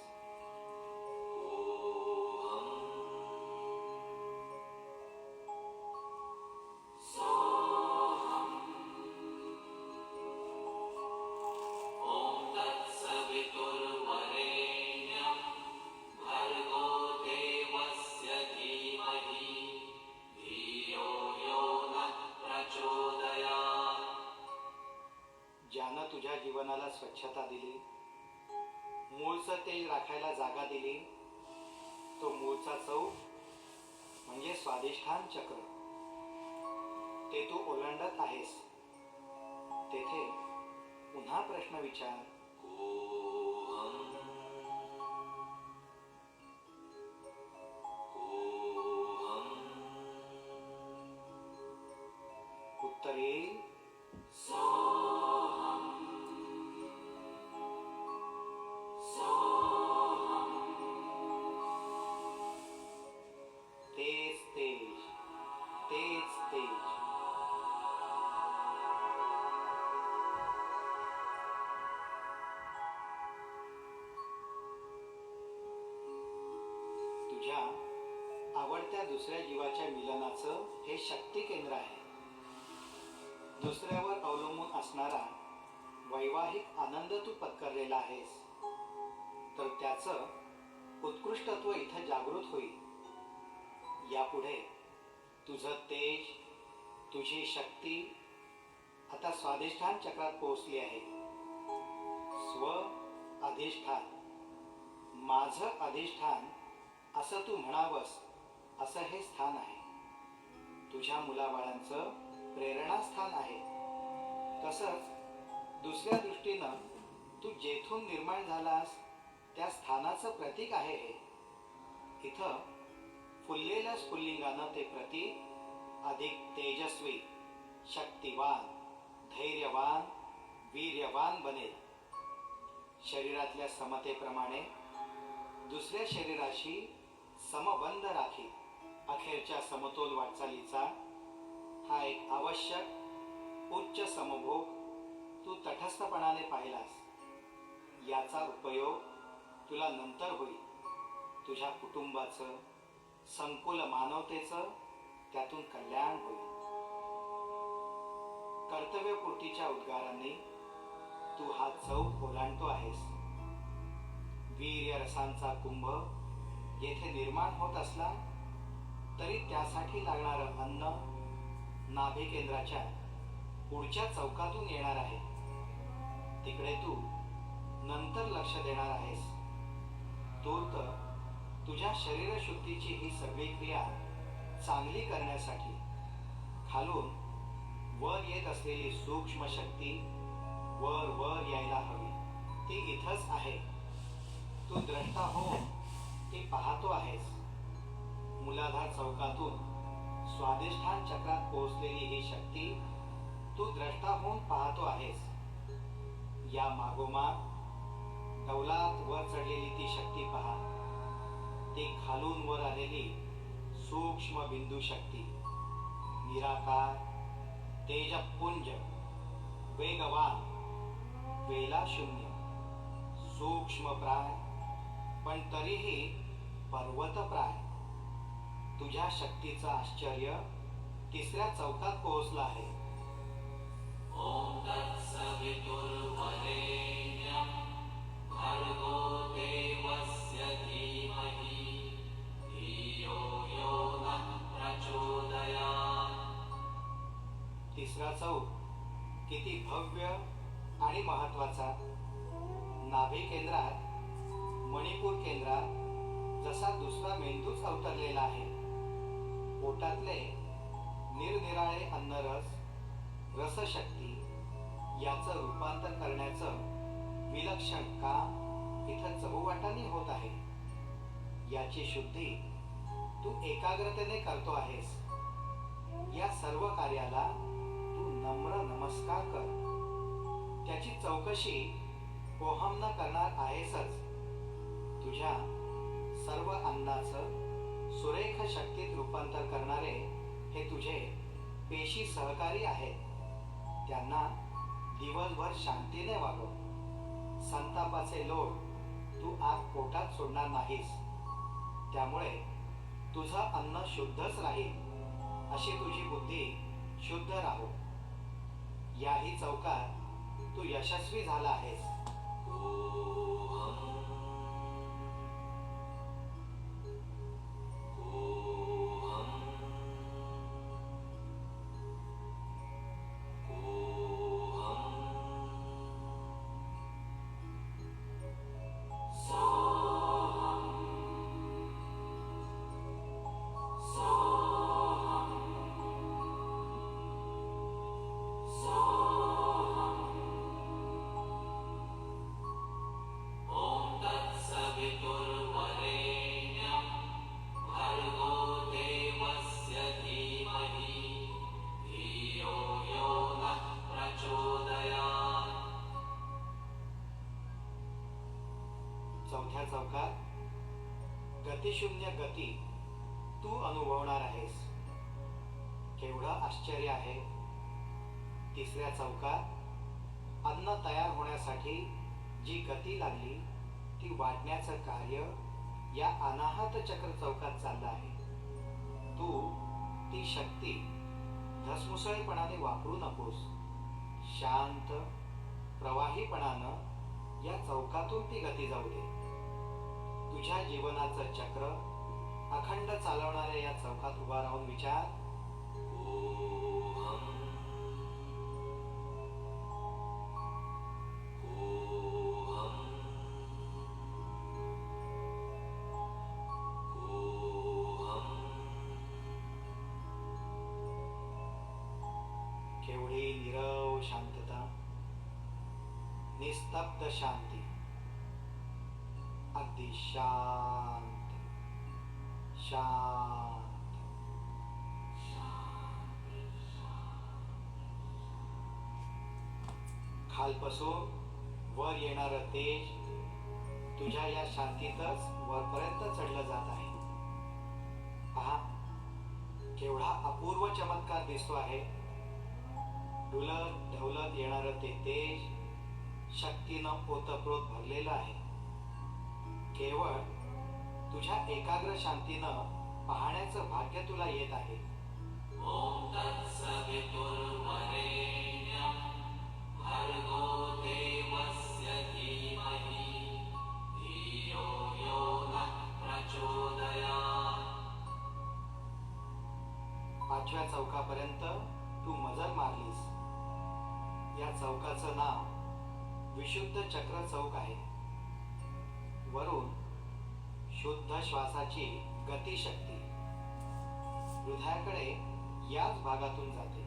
ज्यानं तुझ्या जीवनाला स्वच्छता दिली, मूळचं तेज राखायला जागा दिली, तो मूळचा चौक म्हणजे स्वाधिष्ठान चक्र. ते तू ओलांडत आहेस. तेथे पुन्हा प्रश्न विचार. उत्तर येईल तेज तेज तेज तेज. तुझ्या आवडत्या दुसऱ्या जीवाच्या मिलनाचं हे शक्ती केंद्र आहे. दुसऱ्यावर अवलंबून असणारा वैवाहिक आनंद तू पत्करलेला आहेस, तर त्याचं उत्कृष्टत्व इथं जागृत होईल. यापुढे तुझं तेज, तुझी शक्ती आता स्वाधिष्ठान चक्रात पोहोचली आहे. स्व अधिष्ठान, माझं अधिष्ठान असं तू म्हणावंस असं हे स्थान आहे. तुझ्या मुलाबाळांचं प्रेरणास्थान आहे. तसंच दुसऱ्या दृष्टीनं तू जेथून निर्माण झालास त्या स्थानाचं प्रतीक आहे हे. इथं फुललेल्या स्फुल्लिंगानं ते प्रतीक अधिक तेजस्वी, शक्तिवान, धैर्यवान, वीर्यवान बनेल. शरीरातल्या समतेप्रमाणे दुसऱ्या शरीराशी समबंध राखी अखेरच्या समतोल वाटचालीचा हा एक आवश्यक उच्च समभोग तू तटस्थपणाने पाहिलास. याचा उपयोग तुला नंतर होईल. तुझ्या कुटुंबाचं, संकुल मानवतेचं त्यातून कल्याण होईल. कर्तव्यपूर्तीच्या उद्गारांनी तू हा चौक ओलांडतो आहेस. वीर्य रसांचा कुंभ येथे निर्माण होत असला तरी त्यासाठी लागणारं अन्न नाभी केंद्राच्या पुढच्या चौकातून येणार आहे. तिकडे तू नंतर लक्ष देणार आहेस. तूर्त तुझ्या शरीरशुद्धीची ही सगळी क्रिया चांगली करण्यासाठी खालून वर येत असलेली सूक्ष्म शक्ती वर वर यायला हवी. ती इथंच आहे. तू द्रष्टा हो ती पाहतो आहेस. मूलाधार चौकातून स्वाधिष्ठान चक्रात पोहोचलेली ही शक्ती तू द्रष्टा होऊन पाहतो आहेस. या मागोमाग डौलात वर चढलेली ती शक्ती पहा. ती खालून वर आलेली सूक्ष्म बिंदू शक्ती, निराकार, तेजपुंज, वेगवान, वेलाशून्य, सूक्ष्म प्राय पण तरीही पर्वतप्राय. तुझ्या शक्तीचं आश्चर्य तिसऱ्या चौकात पोहोचलं आहे. ओम तत्सवितुर्वरेण्यं भर्गो देवस्य धीमहि धियो यो नः प्रचोदयात्. तिसरा चौक किती भव्य आणि महत्वाचा. नाभी केंद्रात मणिपूर केंद्रात जसा दुसरा मेंदूच अवतरलेला आहे. पोटातले निरनिराळे अन्नरस रसशक्ती याचं रूपांतर करण्याचं विलक्षण काम इथं चहूवाटांनी होत आहे. याची शुद्धी तू एकाग्रतेने करतो आहेस. या सर्व कार्याला तू नम्र नमस्कार कर. त्याची चौकशी पोहम न करणार आहेसच. तुझ्या सर्व अन्नाचं सुरेख शक्तीत रूपांतर करणारे हे तुझे पेशी सहकारी आहेत. त्यांना दिवसभर शांतीने वागव. संतापाचे लोट तू आत पोटात सोडणार नाहीस. त्यामुळे तुझं अन्न शुद्धच राहील. अशी तुझी बुद्धी शुद्ध राहो. याही चौकात तू यशस्वी झाला आहेस. चौथ्या चौकात गतिशून्य गती तू अनुभवणार आहेस. केवढं आश्चर्य आहे. तिसऱ्या चौकात अन्न तयार होण्यासाठी जी गती लागली ती वाटण्याचं कार्य या अनाहत चक्र चौकात चाललं आहे. तू ती शक्ती धसमुसळपणाने वापरू नकोस. शांत प्रवाहीपणानं या चौकातून ती गती जाऊ दे. तुझ्या जीवनाचं चक्र अखंड चालवणाऱ्या या चौकात उभा राहून विचार. केवढी नीरव शांतता, निस्तब्ध शांती, अगदी शांत शांत. खालपासून वर येणारं तेज तुझ्या या शांतीतच वरपर्यंत चढलं जात आहे. पहा केवढा अपूर्व चमत्कार दिसतो आहे. डुलत ढवलत येणारं ते तेज शक्तीनं ओतप्रोत भरलेलं आहे. केवळ तुझ्या एकाग्र शांतीनं पाहण्याचं भाग्य तुला येत आहे. ओम तत्सवितुर्वरेण्यं भर्गो देवस्य धीमहि धियो यो नः प्रचोदयात्. 5व्या चौकापर्यंत तू मजल मारलीस. या चौकाचं नाव विशुद्ध चक्र चौक आहे. वरून शुद्ध श्वासाची गतिशक्ती हृदयाकडे याच भागातून जाते.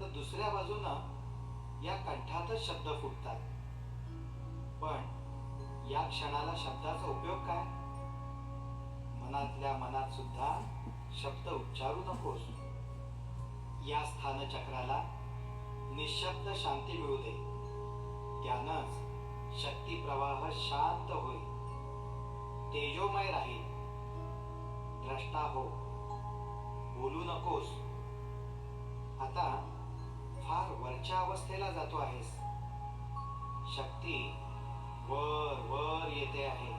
तर दुसऱ्या बाजूनं या कंठातच शब्द फुटतात. पण या क्षणाला शब्दाचा उपयोग काय? मनातल्या मनात सुद्धा शब्द उच्चारू नकोस. या स्थानचक्राला निशब्द शांती मिळू दे. त्यानंच शक्ती प्रवाह शांत होईल, तेजोमय राहील. द्रष्टा हो, बोलू नकोस. आता फार वरच्या अवस्थेला जातो आहेस. शक्ती वर वर येते आहे.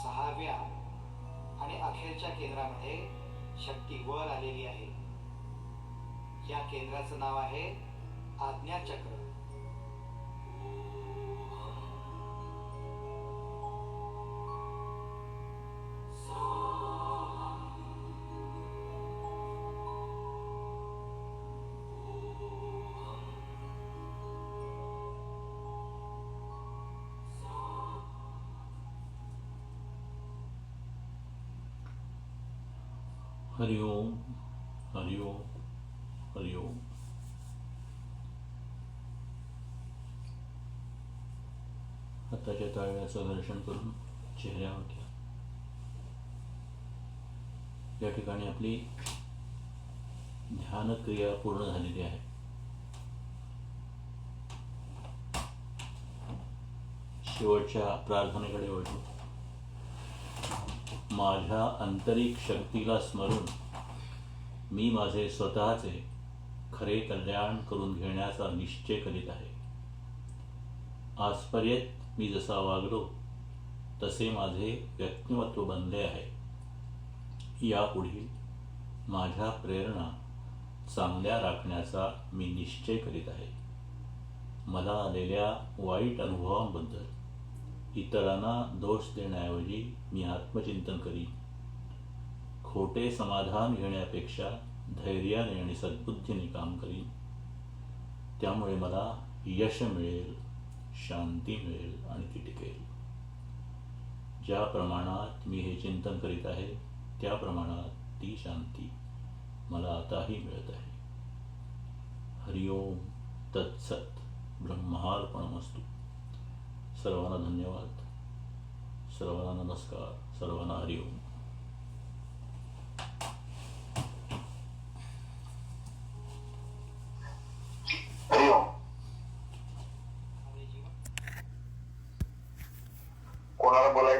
सहाव्या आणि अखेरच्या केंद्रामध्ये शक्ती वर आलेली आहे. या केंद्राचं नाव आहे आज्ञाचक्र. हरिओम हरिओम हरिओम. हाताच्या तळव्याचं घर्षण करून चेहऱ्यावर घ्या. या ठिकाणी आपली ध्यान क्रिया पूर्ण झालेली आहे. शेवटच्या प्रार्थनेकडे वळतो. माझ्या आंतरिक शक्तीला स्मरून मी माझे स्वतःचे खरे कल्याण करून घेण्याचा निश्चय करीत आहे. आजपर्यंत मी जसा वागलो तसे माझे व्यक्तिमत्व बनले आहे. यापुढे माझ्या प्रेरणा चांगल्या राखण्याचा मी निश्चय करीत आहे. मला आलेल्या वाईट अनुभवांबद्दल इतरांना दोष देण्याऐवजी मी आत्मचिंतन करीन. खोटे समाधान घेण्यापेक्षा धैर्याने आणि सद्बुद्धीने काम करीन. त्यामुळे मला यश मिळेल, शांती मिळेल आणि ती टिकेल. ज्या प्रमाणात मी हे चिंतन करीत आहे त्या प्रमाणात ती शांती मला आताही मिळत आहे. हरिओम तत्सत. ब्रह्मार्पणमस्तु. सर्वांना धन्यवाद, सर्वांना नमस्कार, सर्वांना हरिओम. हरिओम. कोणाला बोला